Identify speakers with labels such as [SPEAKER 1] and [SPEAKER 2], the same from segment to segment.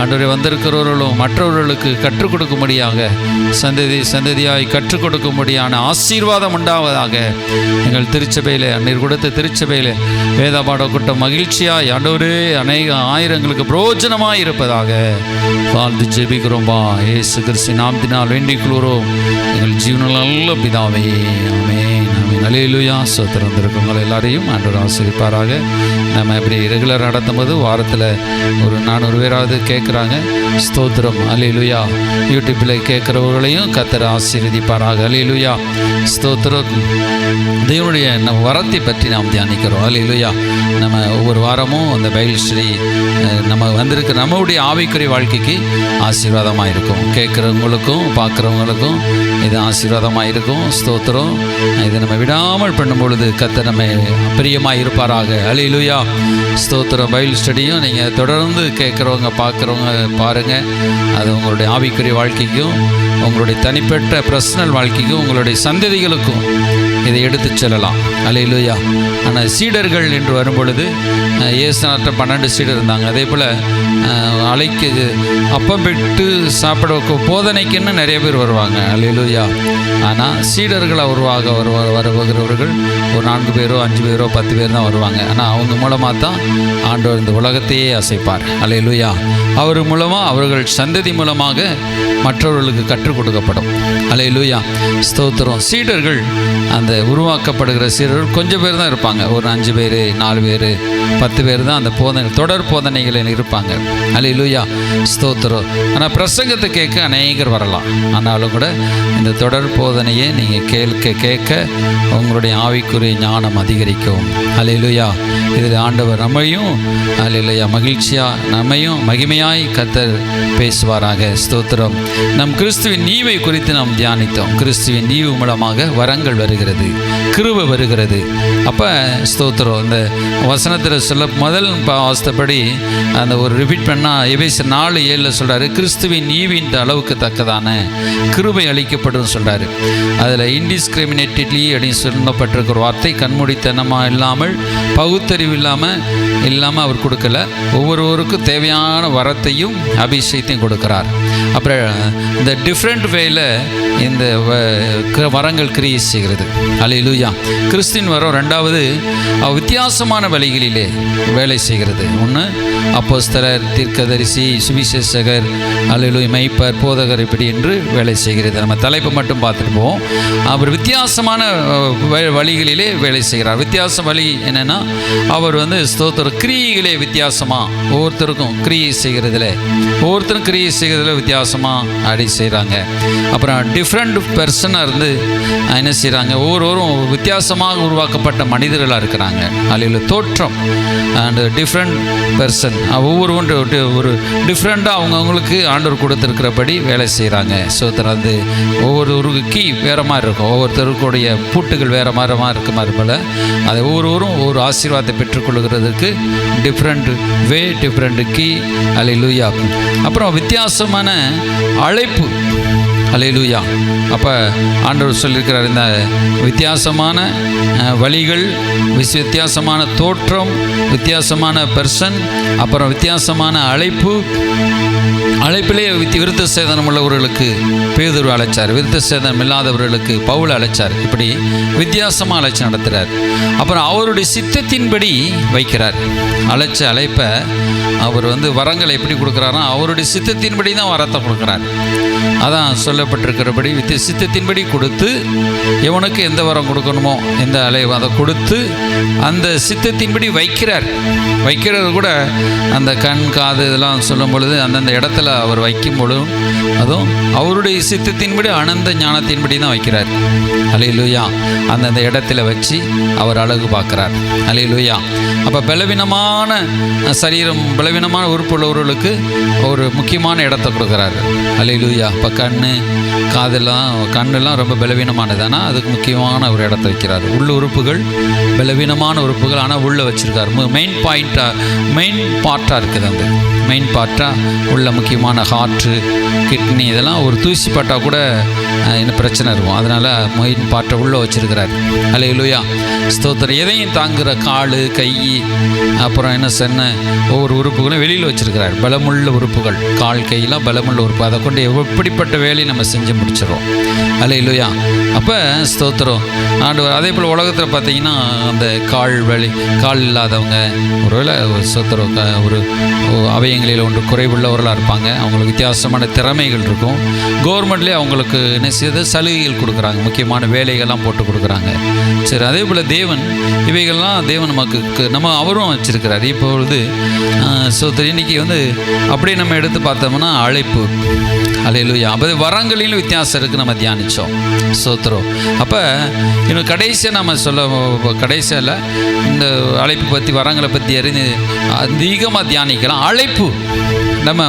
[SPEAKER 1] ஆண்டவரே வந்திருக்கிறவர்களும் மற்றவர்களுக்கு கற்றுக் கொடுக்கும்படியாக சந்ததியாய் கற்றுக் கொடுக்கும்படியான ஆசீர்வாதம் உண்டாவதாக. எங்கள் திருச்சபையில் நீர் கொடுத்த திருச்சபையில் வேத பாடக்கூட்டம் மகிழ்ச்சியாய் ஆண்டவரே அநேக ஆயிரங்களுக்கு பிரயோஜனமாய் இருப்பதாக வாழ்ந்து ஜெபிக்கிறோம்பா. இயேசு கிறிஸ்து நாமத்தினால் வேண்டிக் கொள்கிறோம் எங்கள் ஜீவனில் நல்ல பிதாவே. ஆமென். அல்லேலூயா. ஸ்தோத்திரம். இருக்கவங்க எல்லாரையும் ஆண்டவர் ஆசீர்வதிப்பாராக. நம்ம இப்படி ரெகுலர் நடத்தும்போது வாரத்தில் ஒரு 400 பேராவது கேட்குறாங்க. ஸ்தோத்திரம். அல்லேலூயா. யூடியூப்பில் கேட்குறவர்களையும் கர்த்தர் ஆசீர்வதிப்பாராக. அல்லேலூயா. ஸ்தோத்திரம். தேவனுடைய நம்ம வரத்தை பற்றி நாம் தியானிக்கிறோம். அல்லேலூயா. நம்ம ஒவ்வொரு வாரமும் அந்த பைபிள் ஸ்டடி நம்ம வந்திருக்கிற நம்முடைய ஆவிக்குரிய வாழ்க்கைக்கு ஆசீர்வாதமாக இருக்கும். கேட்குறவங்களுக்கும் பார்க்குறவங்களுக்கும் இது ஆசீர்வாதமாக இருக்கும். ஸ்தோத்திரம். இதை நம்ம விடாமல் பண்ணும் பொழுது கர்த்தர் நம்ம பிரியமாக இருப்பாராக. அல்லேலூயா. ஸ்தோத்திரம். பைபிள் ஸ்டடியும் நீங்கள் தொடர்ந்து கேட்குறவங்க பார்க்குறவங்க பாருங்கள். அது உங்களுடைய ஆவிக்குரிய வாழ்க்கைக்கும் உங்களுடைய தனிப்பட்ட பர்சனல் வாழ்க்கைக்கும் உங்களுடைய சந்ததிகளுக்கும் இதை எடுத்து செல்லலாம். அல்லேலூயா. ஆனால் சீடர்கள் என்று வரும்பொழுது இயேசுநாட்ட 12 சீடர் இருந்தாங்க. அதே போல் அலைக்கு அப்பம் பெற்று சாப்பிட போதனைக்குன்னு நிறைய பேர் வருவாங்க. அல்லேலூயா. ஆனால் சீடர்களாக வருகிறவர்கள் ஒரு 4 பேரோ 5 பேரோ 10 பேர் தான் வருவாங்க. ஆனால் அவங்க மூலமாக தான் ஆண்டவர் இந்த உலகத்தையே அசைப்பார். அல்லேலூயா. அவர் மூலமாக அவர்கள் சந்ததி மூலமாக மற்றவர்களுக்கு கற்றுக் கொடுக்கப்படும். அல்லேலூயா. ஸ்தோத்திரம். சீடர்கள் அந்த உருவாக்கப்படுகிற சீடர்கள் கொஞ்சம் பேர் தான் இருப்பாங்க. ஒரு 5 பேர் 4 பேர் 10 பேர் தான் அந்த தொடர் போதனைகளில் இருப்பாங்க. அல்லேலூயா. ஸ்தோத்திரம். ஆனால் பிரசங்கத்தை கேட்க அநேகர் வரலாம். ஆனாலும் கூட இந்த தொடர் போதனையை நீங்கள் கேட்க உங்களுடைய ஆவிக்குரிய ஞானம் அதிகரிக்கும். அல்லேலூயா. இதில் ஆண்டவர் நம்மையும் அல்லேலூயா மகிழ்ச்சியாக நம்மையும் மகிமையாய் கர்த்தர் பேசுவாராக. ஸ்தோத்திரம். நம் கிறிஸ்துவின் ஈவை குறித்து நாம் தியானித்தோம். கிறிஸ்துவின் ஈவு மூலமாக வரங்கள் வருகிறது, கிருபை வருகிறது. அப்போ ஸ்தோத்திரம். இந்த வசனத்தில் சொல்ல முதல் வாஸ்தப்படி அந்த ஒரு ரிப்பீட் பண்ணால் எபேசியர் 4:7 சொல்கிறாரு, கிறிஸ்துவின் ஈவின் அளவுக்கு தக்கதான கிருபை அளிக்கப்படும் சொல்கிறாரு. அதில் இன்டிஸ்கிரிமினேட்டிவ்லி அப்படின்னு சொல்லப்பட்டிருக்கிற வார்த்தை கண்மூடித்தனமாக இல்லாமல் பகுத்தறிவு இல்லாமல் அவர் கொடுக்கல. ஒவ்வொருவருக்கும் தேவையான வரத்தையும் அபிஷேகத்தையும் கொடுக்கிறார். அப்புறம் இந்த டிஃப்ரெண்ட் வேல இந்த வரங்கள் கிரியை செய்கிறது. அல்லேலூயா. கிறிஸ்தின் வரம் 2வது வித்தியாசமான வழிகளிலே வேலை செய்கிறது. 1 அப்போஸ்தலர், தீர்க்கதரிசி, சுவிசேஷகர், அல்லேலூயா மெய்ப்பர், போதகர் இப்படி என்று வேலை செய்கிறது. நம்ம தலைப்பு மட்டும் பார்த்துட்டு போவோம். அவர் வித்தியாசமான வழிகளிலே வேலை செய்கிறார். வித்தியாச வழி என்னென்னா அவர் ஸ்தோத்திர கிரியைகளே வித்தியாசமாக ஒவ்வொருத்தருக்கும் கிரியை செய்கிறதுல வித்தியாசமாக அப்படி செய்கிறாங்க. அப்புறம் டிஃப்ரெண்ட் பர்சனாக இருந்து என்ன செய்கிறாங்க, ஒவ்வொருவரும் வித்தியாசமாக உருவாக்கப்பட்ட மனிதர்களாக இருக்கிறாங்க. அதில் தோற்றம் அண்ட் டிஃப்ரெண்ட் பர்சன் ஒவ்வொருவரும் ஒரு டிஃப்ரெண்ட்டாக அவங்கவுங்களுக்கு ஆண்டவர் கொடுத்துருக்கிறபடி வேலை செய்கிறாங்க. ஸ்தோத்திரம். அது ஒவ்வொருவருக்கு கீ வேறு மாதிரி இருக்கும், ஒவ்வொருத்தருக்குடைய பூட்டுகள் வேறு மாதிரி இருக்க மாதிரி போல் அதை ஒவ்வொருவரும் ஒரு ஆசீர்வாதத்தை பெற்றுக்கொள்கிறதுக்கு டிஃப்ரெண்ட் வே, டிஃப்ரெண்ட் கீ. அல்லேலூயா. அப்புறம் வித்தியாசமான அழைப்பு. அல்லேலூயா. அப்போ ஆண்டவர் சொல்லியிருக்கிறார், இந்த வித்தியாசமான வழிகள், வித்தியாசமான தோற்றம், வித்தியாசமான பர்சன், அப்புறம் வித்தியாசமான அழைப்பிலே விருத்த சேதனம் உள்ளவர்களுக்கு பேதுரு அழைச்சார், விருத்த சேதனம் இல்லாதவர்களுக்கு பவுல் அழைச்சார். இப்படி வித்தியாசமாக அழைச்சி நடத்துகிறார். அப்புறம் அவருடைய சித்தத்தின்படி வைக்கிறார். அழைப்பை அவர் வரங்களை எப்படி கொடுக்குறாருன்னா அவருடைய சித்தத்தின்படி தான் வரத்தை கொடுக்குறார். அதான் சொல்லப்பட்டிருக்கிறபடி சித்தத்தின்படி கொடுத்து எவனுக்கு எந்த வரம் கொடுக்கணுமோ எந்த அதை கொடுத்து அந்த சித்தத்தின்படி வைக்கிறது கூட அந்த கண் காது இதெல்லாம் சொல்லும் பொழுது அந்தந்த இடத்துல அவர் வைக்கும் பொழுதும் அதுவும் அவருடைய சித்தத்தின்படி ஆனந்த ஞானத்தின்படி தான் வைக்கிறார். அல்லேலூயா. அந்தந்த இடத்துல வச்சு அவர் அழகு பார்க்குறார். அல்லேலூயா. அப்போ பலவீனமான சரீரம், பலவீனமான உறுப்பு உள்ளவர்களுக்கு ஒரு முக்கியமான இடத்தை கொடுக்குறாரு. அல்லேலூயா. இப்போ கண்ணெல்லாம் ரொம்ப பலவீனமானது, ஆனால் அதுக்கு முக்கியமான ஒரு இடத்த வைக்கிறார். உள்ள உறுப்புகள் பலவீனமான உறுப்புகள், ஆனால் உள்ளே வச்சுருக்கார். மெயின் பார்ட்டாக இருக்குது. அந்த மெயின் பார்ட்டாக உள்ள முக்கியமான ஹார்ட்டு, கிட்னி, இதெல்லாம் ஒரு தூசி பட்டால் கூட இன்னும் பிரச்சனை இருக்கும். அதனால் மெயின் பார்ட்டை உள்ளே வச்சுருக்கிறார். அல்லேலூயா, ஸ்தோத்திரம். எதையும் தாங்குகிற கால், கை, அப்புறம் என்ன சொன்ன ஒவ்வொரு உறுப்புகளும் வெளியில் வச்சுருக்கிறார். பலமுள்ள உறுப்புகள், கால், கையெல்லாம் பலமுள்ள உறுப்பு. அதை கொண்டு எப்படிப்பட்ட வேலையை நம்ம செஞ்சு முடிச்சிடறோம். அல்லேலூயா. அப்போ ஸ்தோத்திரம் ஆண்டவர். அதே போல் உலகத்தில் பார்த்திங்கன்னா அந்த கால் இல்லாதவங்க, ஒருவேளை ஸ்தோத்திரம் ஒரு அவயங்களில் ஒன்று குறைவுள்ளவர்களாக இருப்பாங்க. அவங்களுக்கு வித்தியாசமான திறமைகள் இருக்கும். கவர்மெண்ட்லேயே அவங்களுக்கு என்ன செய்து சலுகைகள் கொடுக்குறாங்க, முக்கியமான வேலைகள்லாம் போட்டு கொடுக்குறாங்க. சரி, அதே போல் தேவன் இவைகள்லாம் தேவன் நமக்கு அவரும் வச்சிருக்கிறார். இப்பொழுது ஸ்தோத்திரம் இன்றைக்கி அப்படியே நம்ம எடுத்து பார்த்தோம்னா அழைப்பு. அல்லேலூயா. அப்போ வரங்களிலும் வித்தியாசம் இருக்குது, நம்ம தியானித்தோம். ஸ்தோத்திரம். அப்போ இன்னும் கடைசியாக நம்ம கடைசியில் இந்த அழைப்பு பற்றி, வரங்களை பற்றி அறிந்து அதிகமாக தியானிக்கலாம். அழைப்பு நம்ம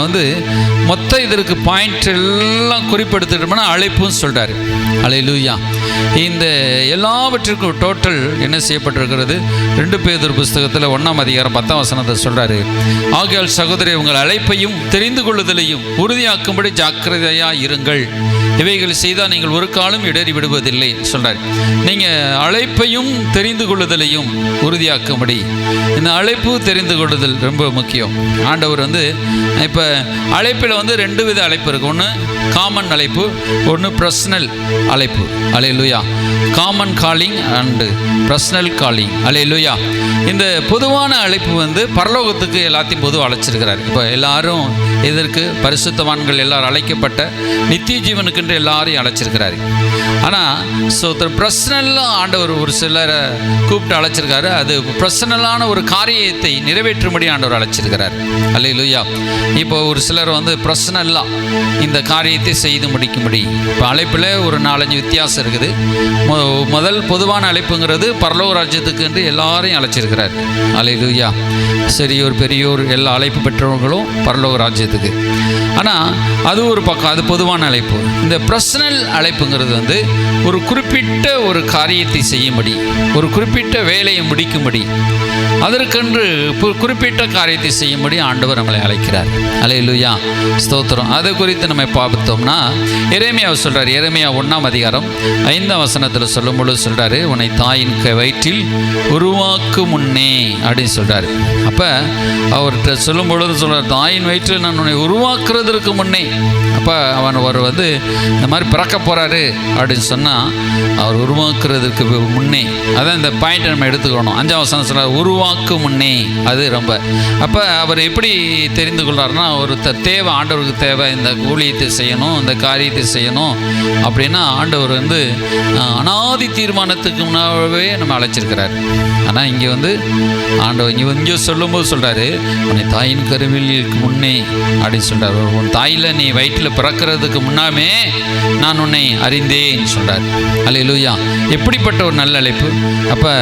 [SPEAKER 1] மொத்த இதற்கு பாயிண்ட் எல்லாம் குறிப்பெடுத்துட்டோம்னா அழைப்புன்னு சொல்கிறார். அல்லேலூயா. இந்த எல்லாவற்றிற்கும் டோட்டல் என்ன செய்யப்பட்டிருக்கிறது? 2 பேதுரு புஸ்தகத்தில் 1ஆம் அதிகாரம் 10ஆம் வசனத்தை சொல்கிறாரு. ஆகையால் சகோதரி, உங்கள் அழைப்பையும் தெரிந்து கொள்ளுதலையும் உறுதியாக்கும்படி ஜாக்கிரதையாக இருங்கள். இவைகள் செய்தால் நீங்கள் ஒரு காலம் இடறி விடுவதில்லை சொல்கிறார். நீங்கள் அழைப்பையும் தெரிந்து கொள்ளுதலையும் உறுதியாக்கும்படி. இந்த அழைப்பு தெரிந்து கொள்ளுதல் ரொம்ப முக்கியம். ஆண்டவர் இப்போ அழைப்பில் 2 வித அழைப்பு இருக்குது. ஒன்று காமன் அழைப்பு, ஒன்று பர்சனல் அழைப்பு. அல்லேலூயா. Common calling and personal calling. அல்லேலூயா. இந்த பொதுவான அழைப்பு பரலோகத்துக்கு எல்லாத்தையும் பொதுவாக அழைச்சிருக்கிறார். இப்போ எல்லாரும் இதற்கு பரிசுத்தவான்கள் எல்லாரும் அழைக்கப்பட்ட நித்திய ஜீவனுக்கென்று எல்லாரையும் அழைச்சிருக்கிறாரு. ஆனால் பர்சனலாக ஆண்டவர் ஒரு சிலரை கூப்பிட்டு அழைச்சிருக்காரு. அது பர்சனலான ஒரு காரியத்தை நிறைவேற்றும்படி ஆண்டவர் அழைச்சிருக்கிறார். அல்லேலூயா. இப்போ ஒரு சிலர் பர்சனலாக இந்த காரியத்தை செய்து முடிக்கும்படி. இப்போ அழைப்பில் ஒரு 4-5 வித்தியாசம் இருக்குது. முதல் பொதுவான அழைப்புங்கிறது பரலோக ராஜ்யத்துக்கு என்று எல்லாரையும் அழைச்சிருக்கிறார். அல்லேலூயா. சிறியோர் பெரியோர் எல்லா அழைப்பு பெற்றவர்களும் பரலோக ராஜ்யத்துக்கு. ஆனால் அது ஒரு பக்கம், அது பொதுவான அழைப்பு. இந்த பர்சனல் அழைப்புங்கிறது ஒரு குறிப்பிட்ட ஒரு காரியத்தை செய்யும்படி, ஒரு குறிப்பிட்ட வேலையை முடிக்கும்படி, அதற்கென்று குறிப்பிட்ட காரியத்தை செய்யும்படி ஆண்டவர் நம்மளை அழைக்கிறார். அல்லேலூயா. ஸ்தோத்திரம். அதை குறித்து நம்ம பார்த்தோம்னா எரேமியாவை சொல்கிறார். எரேமியா 1ஆம் அதிகாரம் 5ஆம் வசனத்தில் சொல்லும்பொழுது சொல்கிறாரு, உன்னை தாயின் வயிற்றில் உருவாக்கும் முன்னே அப்படின்னு சொல்கிறார். அப்போ அவர்கிட்ட சொல்லும் பொழுது சொல்கிறார், தாயின் வயிற்றில் நான் உன்னை உருவாக்குறதற்கு முன்னே. அப்போ அவன் இந்த மாதிரி பிறக்க போகிறாரு அப்படின்னு சொன்னால் அவர் உருவாக்குறதுக்கு முன்னே. அதான் இந்த பாயிண்ட்டை நம்ம எடுத்துக்கணும். 5ஆம் வசனம் சொல்கிறார், உருவாக்கும் முன்னே. அது ரொம்ப. அப்போ அவர் எப்படி தெரிந்து கொள்கிறாருன்னா, ஒரு தேவை, ஆண்டவருக்கு தேவை, இந்த ஊழியத்தை செய்யணும், இந்த காரியத்தை செய்யணும் அப்படின்னா ஆண்டவர் அனாதி தீர்மானத்துக்கு முன்னாவே நம்ம அழைச்சிருக்கிறார். ஆனால் இங்கே ஆண்டவர் இங்கே சொல்லும்போது சொல்கிறாரு, உன்னை தாயின் கருவில் முன்னே அப்படின்னு சொல்கிறார். உன் தாயில் நீ வயிற்றில் பிறக்கிறதுக்கு முன்னாமே நான் உன்னை அறிந்தேன் சொல்கிறார். அல்லேலூயா. எப்படிப்பட்ட ஒரு நல்ல அழைப்பு. அப்போ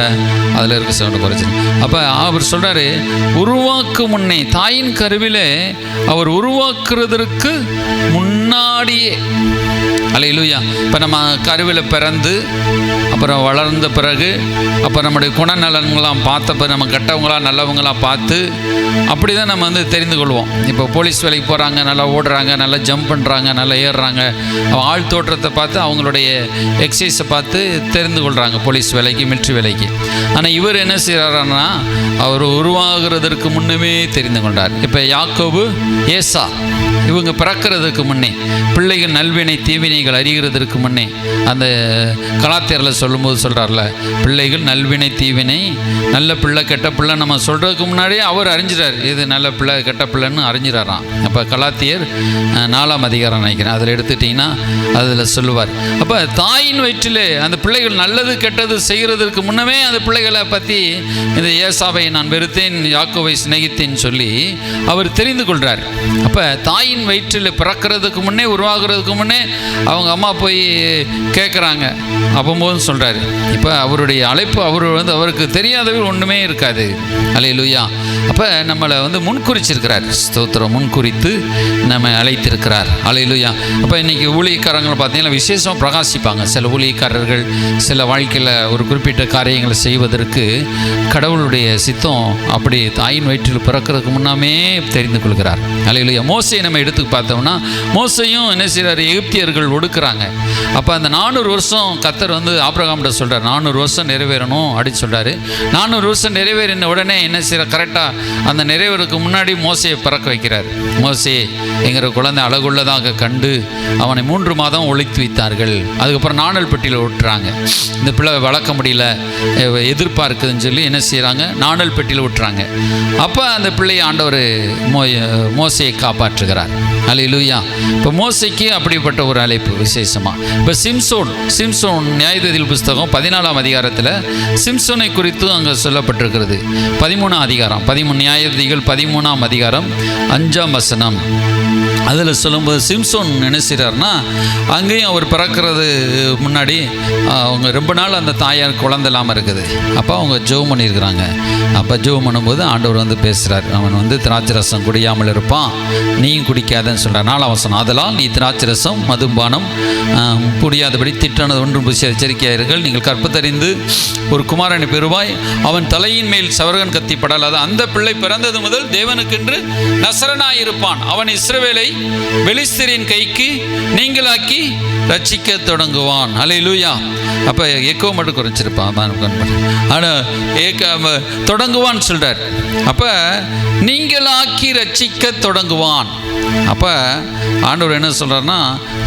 [SPEAKER 1] அதில் இருக்க சவுண்டு குறைச்சி. அப்போ அவர் சொல்கிறாரு, உருவாக்கும் முன்னே, தாயின் கருவில் அவர் உருவாக்குறதற்கு முன்னாடியே. அல்லேலூயா. இப்போ நம்ம கருவில் பிறந்து அப்புறம் வளர்ந்த பிறகு அப்போ நம்முடைய குணநலன்களாம் பார்த்தப்போ நம்ம கெட்டவங்களாம் நல்லவங்களாம் பார்த்து அப்படி தான் நம்ம தெரிந்து கொள்வோம். இப்போ போலீஸ் வேலைக்கு போகிறாங்க, நல்லா ஓடுறாங்க, நல்லா ஜம்ப் பண்ணுறாங்க, நல்லா ஏறுறாங்க, ஆள் தோற்றத்தை பார்த்து அவங்களுடைய எக்ஸசைஸை பார்த்து தெரிந்து கொள்கிறாங்க போலீஸ் வேலைக்கு, மிலிட்ரி வேலைக்கு. ஆனால் இவர் என்ன செய்கிறாருன்னா, அவர் உருவாகிறதற்கு முன்னமே தெரிந்து கொண்டார். இப்போ யாக்கோபு, ஏசா இவங்க பிறக்கிறதுக்கு முன்னே, பிள்ளைகள் நல்வினை தீவினைகள் அறிகிறதுக்கு முன்னே, அந்த கலாத்தியரில் சொல்லும்போது சொல்கிறார்ல, பிள்ளைகள் நல்வினை தீவினை, நல்ல பிள்ளை கெட்ட பிள்ளை நம்ம சொல்கிறதுக்கு முன்னாடியே அவர் அறிஞ்சிறார், இது நல்ல பிள்ளை கெட்ட பிள்ளைன்னு அறிஞ்சிறாராம். அப்போ கலாத்தியர் 4ஆம் அதிகாரம் நினைக்கிறேன், அதில் எடுத்துட்டிங்கன்னா அதில் சொல்லுவார். அப்போ தாயின் வயிற்றிலே அந்த பிள்ளைகள் நல்லது கெட்டது செய்கிறதுக்கு முன்னமே அந்த பிள்ளைகளை பற்றி இந்த ஏசாவை நான் வெறுத்தேன், யாக்கோவை சிநேகித்தேன்னு சொல்லி அவர் தெரிந்து கொள்கிறார். அப்போ தாயின் தாயின் வயிற்றில் பிறக்கிறதுக்கு முன்னே, உருவாகிறதுக்கு முன்னே அவங்க அம்மா போய் கேட்குறாங்க. அப்போது சொல்கிறாரு, இப்போ அவருடைய அழைப்பு அவருக்கு தெரியாதவே ஒன்றுமே இருக்காது. அல்லேலூயா. அப்போ நம்மளை முன்குறிச்சிருக்கிறார். ஸ்தோத்திரம். முன்குறித்து நம்ம அழைத்திருக்கிறார். அல்லேலூயா. அப்போ இன்றைக்கி ஊழியக்காரங்களை பார்த்தீங்கன்னா விசேஷமாக பிரகாசிப்பாங்க. சில ஊழியக்காரர்கள் சில வாழ்க்கையில் ஒரு குறிப்பிட்ட காரியங்களை செய்வதற்கு கடவுளுடைய சித்தம் அப்படி தாயின் வயிற்றில் பிறக்கிறதுக்கு முன்னாமே தெரிந்து கொள்கிறார். அல்லேலூயா. மோசையை நம்ம எடுத்து பார்த்தோம்னா, மோசையும் என்ன செய்கிறார், எகிப்தியர்கள் ஒடுக்குறாங்க. அப்போ அந்த 400 வருஷம் கர்த்தர் ஆபிரகாம்கிட்ட சொல்கிறார், 400 வருஷம் நிறைவேறணும் அப்படின்னு சொல்கிறாரு. 400 வருஷம் நிறைவேறின உடனே என்ன செய்கிறார், கரெக்டாக அந்த நிறைவேறதுக்கு முன்னாடி மோசையை பிறக்க வைக்கிறார். மோசே என்கிற குழந்தை அழகுள்ளதாக கண்டு அவனை 3 மாதம் ஒழித்து வைத்தார்கள். அதுக்கப்புறம் நாணல் பெட்டியில் விட்டுறாங்க. இந்த பிள்ளை வளர்க்க முடியல, எதிர்ப்பாக இருக்குதுன்னு சொல்லி என்ன செய்கிறாங்க, நாணல் பெட்டியில் விட்டுறாங்க. அப்போ அந்த பிள்ளையை ஆண்டவர் மோசையை காப்பாற்றுகிறார். அல்லேலூயா. இப்போ மோசைக்கு அப்படிப்பட்ட ஒரு அழைப்பு விசேஷமாக. இப்போ சிம்சோன் நியாயாதிபதிகள் புஸ்தகம் 14ஆம் அதிகாரத்தில் சிம்சோனை குறித்து அங்கே சொல்லப்பட்டிருக்கிறது. 13ஆம் அதிகாரம், நியாயாதிபதிகள் 13ஆம் அதிகாரம் 5ஆம் வசனம். அதில் சொல்லும்போது சிம்சோன் என்ன செய்கிறார்னா, அங்கேயும் அவர் பிறக்கிறது முன்னாடி அவங்க ரொம்ப நாள் அந்த தாயார் குழந்தை இல்லாமல் இருக்குது. அப்போ அவங்க ஜெபம் பண்ணியிருக்கிறாங்க. அப்போ ஜெபம் பண்ணும்போது ஆண்டவர் பேசுகிறார். அவன் திராட்சை ரசம் குடியாமல் இருப்பான், நீயும் குடிக்காதன்னு சொல்கிறார். 4ஆம் வசனம். அதெல்லாம் நீ திராட்சை ரசம் மதுபானம் புரியாதபடி திட்டானது ஒன்றும் புசி எச்சரிக்கையார்கள். நீங்கள் கற்பத்தறிந்து ஒரு குமாரனை பெறுவாய், அவன் தலையின் மேல் சவரகன் கத்தி படலாத. அந்த பிள்ளை பிறந்தது முதல் தேவனுக்கென்று நசரனாயிருப்பான். அவன் இஸ்ரவேலை பெலிஸ்தரின் கைக்கு நீங்களாக்கி ரட்சிக்க தொடங்குவான். அல்லேலூயா. அப்போ எக்கோ மட்டும் குறைச்சிருப்பான், ஆனால் தொடங்குவான்னு சொல்கிறார். அப்போ நீங்களாக்கி ரட்சிக்க தொடங்குவான். அப்போ ஆண்டவர் என்ன சொல்கிறார்னா,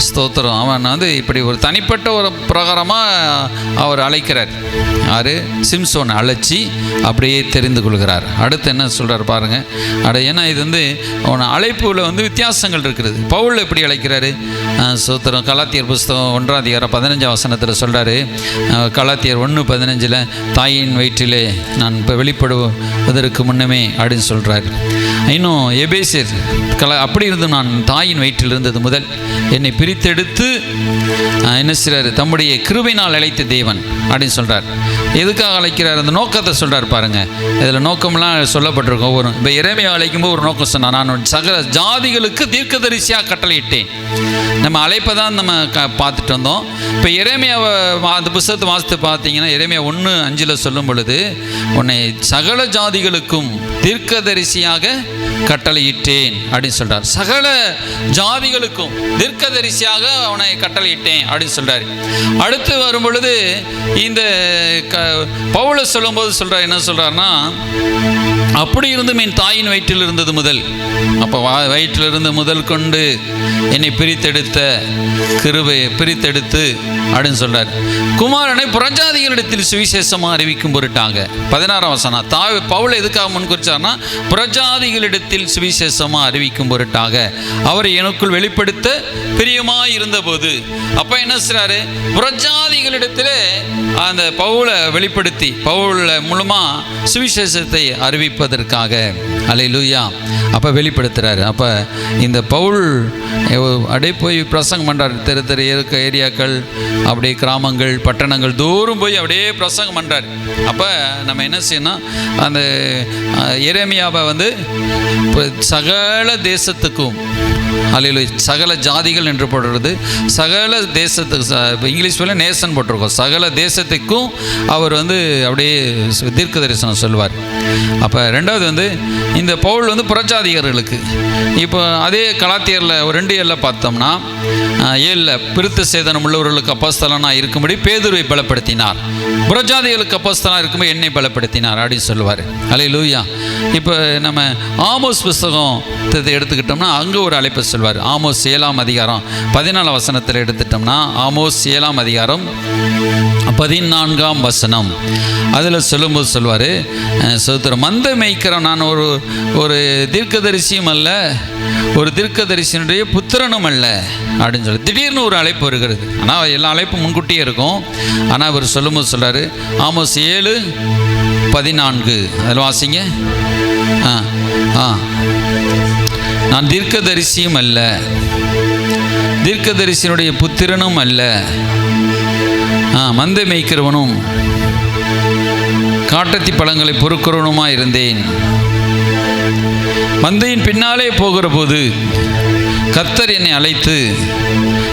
[SPEAKER 1] ஸ்தோத்திரம், அவன் இப்படி ஒரு தனிப்பட்ட ஒரு பிரகாரமாக அவர் அழைக்கிறார். யார்? சிம்சோனை அழைச்சி அப்படியே தெரிந்து கொள்கிறார். அடுத்து என்ன சொல்கிறார் பாருங்கள். ஏன்னா இது அவன் அழைப்புல வித்தியாசங்கள் இருக்கிறது. பவுல் எப்படி அழைக்கிறாரு? ஸ்தோத்திரம். கலாத்தியர் புஸ்தகம் 1ஆம் அதிகாரம் 15ஆம் வசனத்தில் சொல்கிறாரு. கலாத்தியர் 1:15 தாயின் வயிற்றிலே நான் இப்போ வெளிப்படுவதற்கு முன்னமே அப்படின்னு சொல்கிறார். இன்னும் எபேசியர் அப்படி இருந்து நான் தாயின் வயிற்றில் இருந்தது முதல் என்னை பிரித்தெடுத்து என்ன செய்கிறார், தம்முடைய கிருபையினால் அழைத்த தேவன் அப்படின்னு சொல்கிறார். எதுக்காக அழைக்கிறார், அந்த நோக்கத்தை சொல்கிறார் பாருங்கள். இதில் நோக்கம்லாம் சொல்லப்பட்டிருக்கும். இப்போ எரேமியா அழைக்கும்போது ஒரு நோக்கம் சொன்னார், நான் சகல ஜாதிகளுக்கு தீர்க்கதரிசியாக கட்டளையிட்டேன். நம்ம அழைப்பை தான் நம்ம பார்த்துட்டு வந்தோம். இப்போ எரேமியாவை அந்த புத்தகத்தை வாசித்து பார்த்தீங்கன்னா, எரேமியா 1:5 சொல்லும் பொழுது, உன்னை சகல ஜாதிகளுக்கும் தீர்க்கதரிசியாக கட்டளையிட்டேன் அப்படின்னு சொல்கிறார். சகல ஜாதிகளுக்கும் தீர்க்கதரிசியாக அவனை கட்டளையிட்டேன் அப்படின்னு சொல்கிறார். அடுத்து வரும் பொழுது இந்த பவுல சொல்லும்போது சொல்கிறார், என்ன சொல்கிறார்னா, அப்படி இருந்தும் என் தாயின் வயிற்றில் இருந்தது முதல், அப்போ வயிற்றிலிருந்து முதல் கொண்டு என்னை பிரித்தெடுத்த கிருபை பிரித்தெடுத்து அப்படின்னு சொல்கிறார். குமாரனை புறஜாதிகளிடத்தில் சுவிசேஷமாக அறிவிக்கும் பொருட்டாங்க. 16ஆம் வசனம். பவுல் எதுக்காக முன்குறிச்சார்னா, புறஜாதிகளிடத்தில் சுவிசேஷமாக அறிவிக்கும் பொருட்டாக அவரை எனக்குள் வெளிப்படுத்த பிரியமாக இருந்தபோது. அப்போ என்ன செய்றாரு, புறஜாதிகளிடத்தில் அந்த பவுலை வெளிப்படுத்தி பவுல் மூலமாக சுவிசேஷத்தை அறிவிப்பதற்காக, அல்லேலூயா, அப்போ வெளிப்படுத்துகிறாரு. அப்போ இந்த பவுல் அப்படியே போய் பிரசங்கம் பண்ணுறார். தெரு தெரு ஏரியாக்கள், அப்படியே கிராமங்கள், பட்டணங்கள் தூரம் போய் அப்படியே பிரசங்கம் பண்ணுறார். அப்போ நம்ம என்ன செய்யணும், அந்த எரேமியாவை சகல தேசத்துக்கும், அல்லேலூயா, சகல ஜாதிகள் என்று போடுறது, சகல தேசத்துக்கு, இங்கிலீஷ் வேலை நேசன் போட்டிருக்கோம், சகல தேசத்துக்கும் அவர் அப்படியே தீர்க்க தரிசனம் சொல்லுவார். அப்போ ரெண்டாவது இந்த பவுல் புறஜாதிகர்களுக்கு. இப்போ அதே கலாத்தியரில் ஒரு 2:7 பார்த்தோம்னா, 7 பிரித்த சேதனம் உள்ளவர்களுக்கு அப்போஸ்தலனாக இருக்கும்படி பேதுருவை பலப்படுத்தினார், புறஜாதிகளுக்கு அப்போஸ்தலனாக இருக்கும்போது என்னை பலப்படுத்தினார் அப்படின்னு சொல்லுவார். அல்லேலூயா. இப்போ நம்ம ஆமோஸ் புஸ்தகம் எடுத்துக்கிட்டோம்னா அங்கே ஒரு அழைப்பு சொல்வார். ஆமோஸ் 7ஆம் அதிகாரம் 14ஆம் வசனத்தில் எடுத்துட்டோம்னா, ஆமோஸ் 7ஆம் அதிகாரம் 14ஆம் வசனம், அதில் சொல்லும்போது சொல்வார், சோதரம், மந்த மேய்க்கிறோம், நான் ஒரு தீர்க்கதரிசியும் அல்ல, ஒரு தீர்க்கதரிசியினுடைய புத்திரனும் அல்ல அப்படின்னு சொல்லி திடீர்னு ஒரு அழைப்பு வருகிறது. ஆனால் எல்லா அழைப்பும் முன்கூட்டியே இருக்கும். ஆனால் அவர் சொல்லும்போது சொல்கிறாரு, ஆமோஸ் 7:14 அதில் வாசிங்க. நான் தீர்க்கதரிசியும் அல்ல, தீர்க்கதரிசியினுடைய புத்திரனும் அல்ல, மந்தை மேய்க்கிறவனும் காட்டத்தி பழங்களை பொறுக்கிறவனுமாய் இருந்தேன். மந்தையின் பின்னாலே போகிற போது கர்த்தர் என்னை அழைத்து,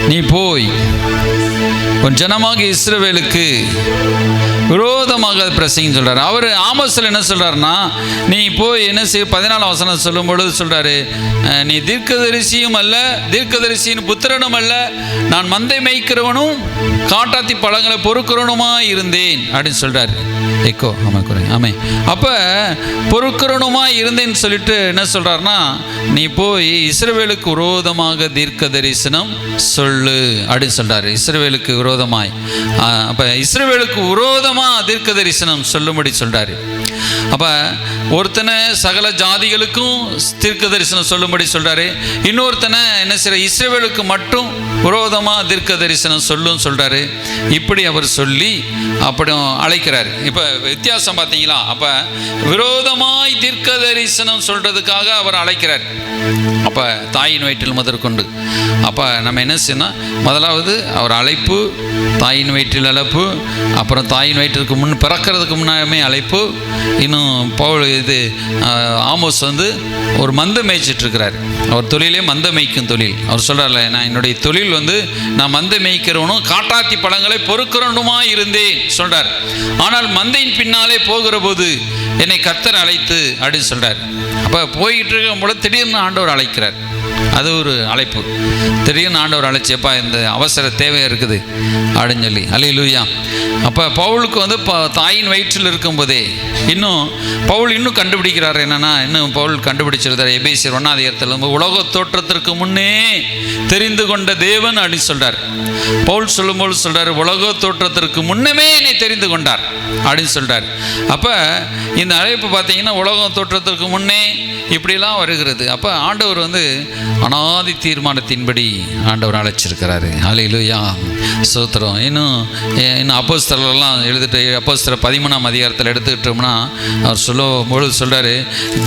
[SPEAKER 1] நீ போய் உன் ஜனமாக இஸ்ரவேலுக்கு விரோதமாக பிரசங்கின்னு சொல்கிறார். அவர் ஆமோஸில் என்ன சொல்கிறாருன்னா, நீ போய் என்ன செய்ய 14 வசனம் சொல்லும் பொழுது சொல்கிறாரு, நீ தீர்க்கதரிசியும் அல்ல, தீர்க்கதரிசியின் புத்திரனும் அல்ல, நான் மந்தை மேய்க்கிறவனும் காட்டாத்தி பழங்களை பொறுக்கிறவனுமாய் இருந்தேன் அப்படின்னு சொல்கிறார். எக்கோ ஆமாம் குறை ஆமாம். அப்போ பொறுக்கிறவனுமாய் இருந்தேன்னு சொல்லிட்டு என்ன சொல்கிறாருன்னா, நீ போய் இஸ்ரவேலுக்கு விரோதமாக தீர்க்க தரிசனம் சொல்லு அப்படின்னு சொல்கிறாரு. இஸ்ரவேலுக்கு விரோதமாய், அப்போ இஸ்ரவேலுக்கு விரோதமாக தீர்க்க தரிசனம் சொல்லும்படி சொல்கிறாரு. அப்போ ஒருத்தனை சகல ஜாதிகளுக்கும் தீர்க்க தரிசனம் சொல்லும்படி சொல்கிறாரு. இன்னொருத்தனை என்ன செய்ய, இஸ்ரவேலுக்கு மட்டும் விரோதமாக தீர்க்க தரிசனம் சொல்லுன்னு சொல்கிறாரு. இப்படி அவர் சொல்லி அப்படி அழைக்கிறார். இப்போ வித்தியாசம் பார்த்தீங்களா? அப்போ விரோதமாய் தீர்க்க தரிசனம் சொல்கிறதுக்காக அவர் அழைக்கிறார். அப்போ தாயின் வயிற்றில் முதற்கொண்டு அப்போ நம்ம என்ன செய்யணும், முதலாவது அவர் அழைப்பு, தாயின் வயிற்றில் அழைப்பு, அப்புறம் தாயின் வயிற்றுக்கு முன் பிறக்கிறதுக்கு முன்னாமே அழைப்பு. இன்னும் ஆமோஸ் ஒரு மந்தை மேய்ச்சிட்ருக்கிறார். அவர் தொழிலே மந்தை மேய்க்கும் தொழில். அவர் சொல்கிறார்ல, நான் என்னுடைய தொழில் நான் மந்தை மேய்க்கிறவனும் காட்டாத்தி பழங்களை பொறுக்கிறவனுமா இருந்தேன் சொல்கிறார். ஆனால் மந்தையின் பின்னாலே போகிற போது என்னை கர்த்தர் அழைத்து அப்படின்னு சொல்கிறார். அப்போ போய்கிட்டு இருக்கும் போது திடீர்னு ஆண்டவர் அழைக்கிறார். அது ஒரு அழைப்பு. திடீர்னு ஆண்டவர் அழைச்சப்பா இந்த அவசர தேவை இருக்குது அப்படின்னு சொல்லி. அல்லேலூயா. அப்போ பவுலுக்கு தாயின் வயிற்றில் இருக்கும்போதே பவுல் இன்னும் கண்டுபிடிக்கிறார். என்னென்னா, இன்னும் பவுல் கண்டுபிடிச்சிருந்தார். எபேசியர் 1ஆம் அதிகாரத்தில் உலக தோற்றத்திற்கு முன்னே தெரிந்து கொண்ட தேவன் அப்படின்னு சொல்கிறார். பவுல் சொல்லும்போது சொல்கிறார், உலக தோற்றத்திற்கு முன்னமே என்னை தெரிந்து கொண்டார் அப்படின்னு சொல்கிறார். அப்போ இந்த அழைப்பு பார்த்தீங்கன்னா உலகம் தோற்றத்திற்கு முன்னே இப்படிலாம் வருகிறது. அப்போ ஆண்டவர் அனாதி தீர்மானத்தின்படி ஆண்டவர் அழைச்சிருக்கிறாரு. அல்லேலூயா, ஸ்தோத்திரம். இன்னும் அப்போஸ்தலர்லாம் எழுதிட்டு அப்போஸ்தலர் 13ஆம் அதிகாரத்தில் எடுத்துக்கிட்டோம்னா அவர் சொல்லும்போது சொல்கிறாரு,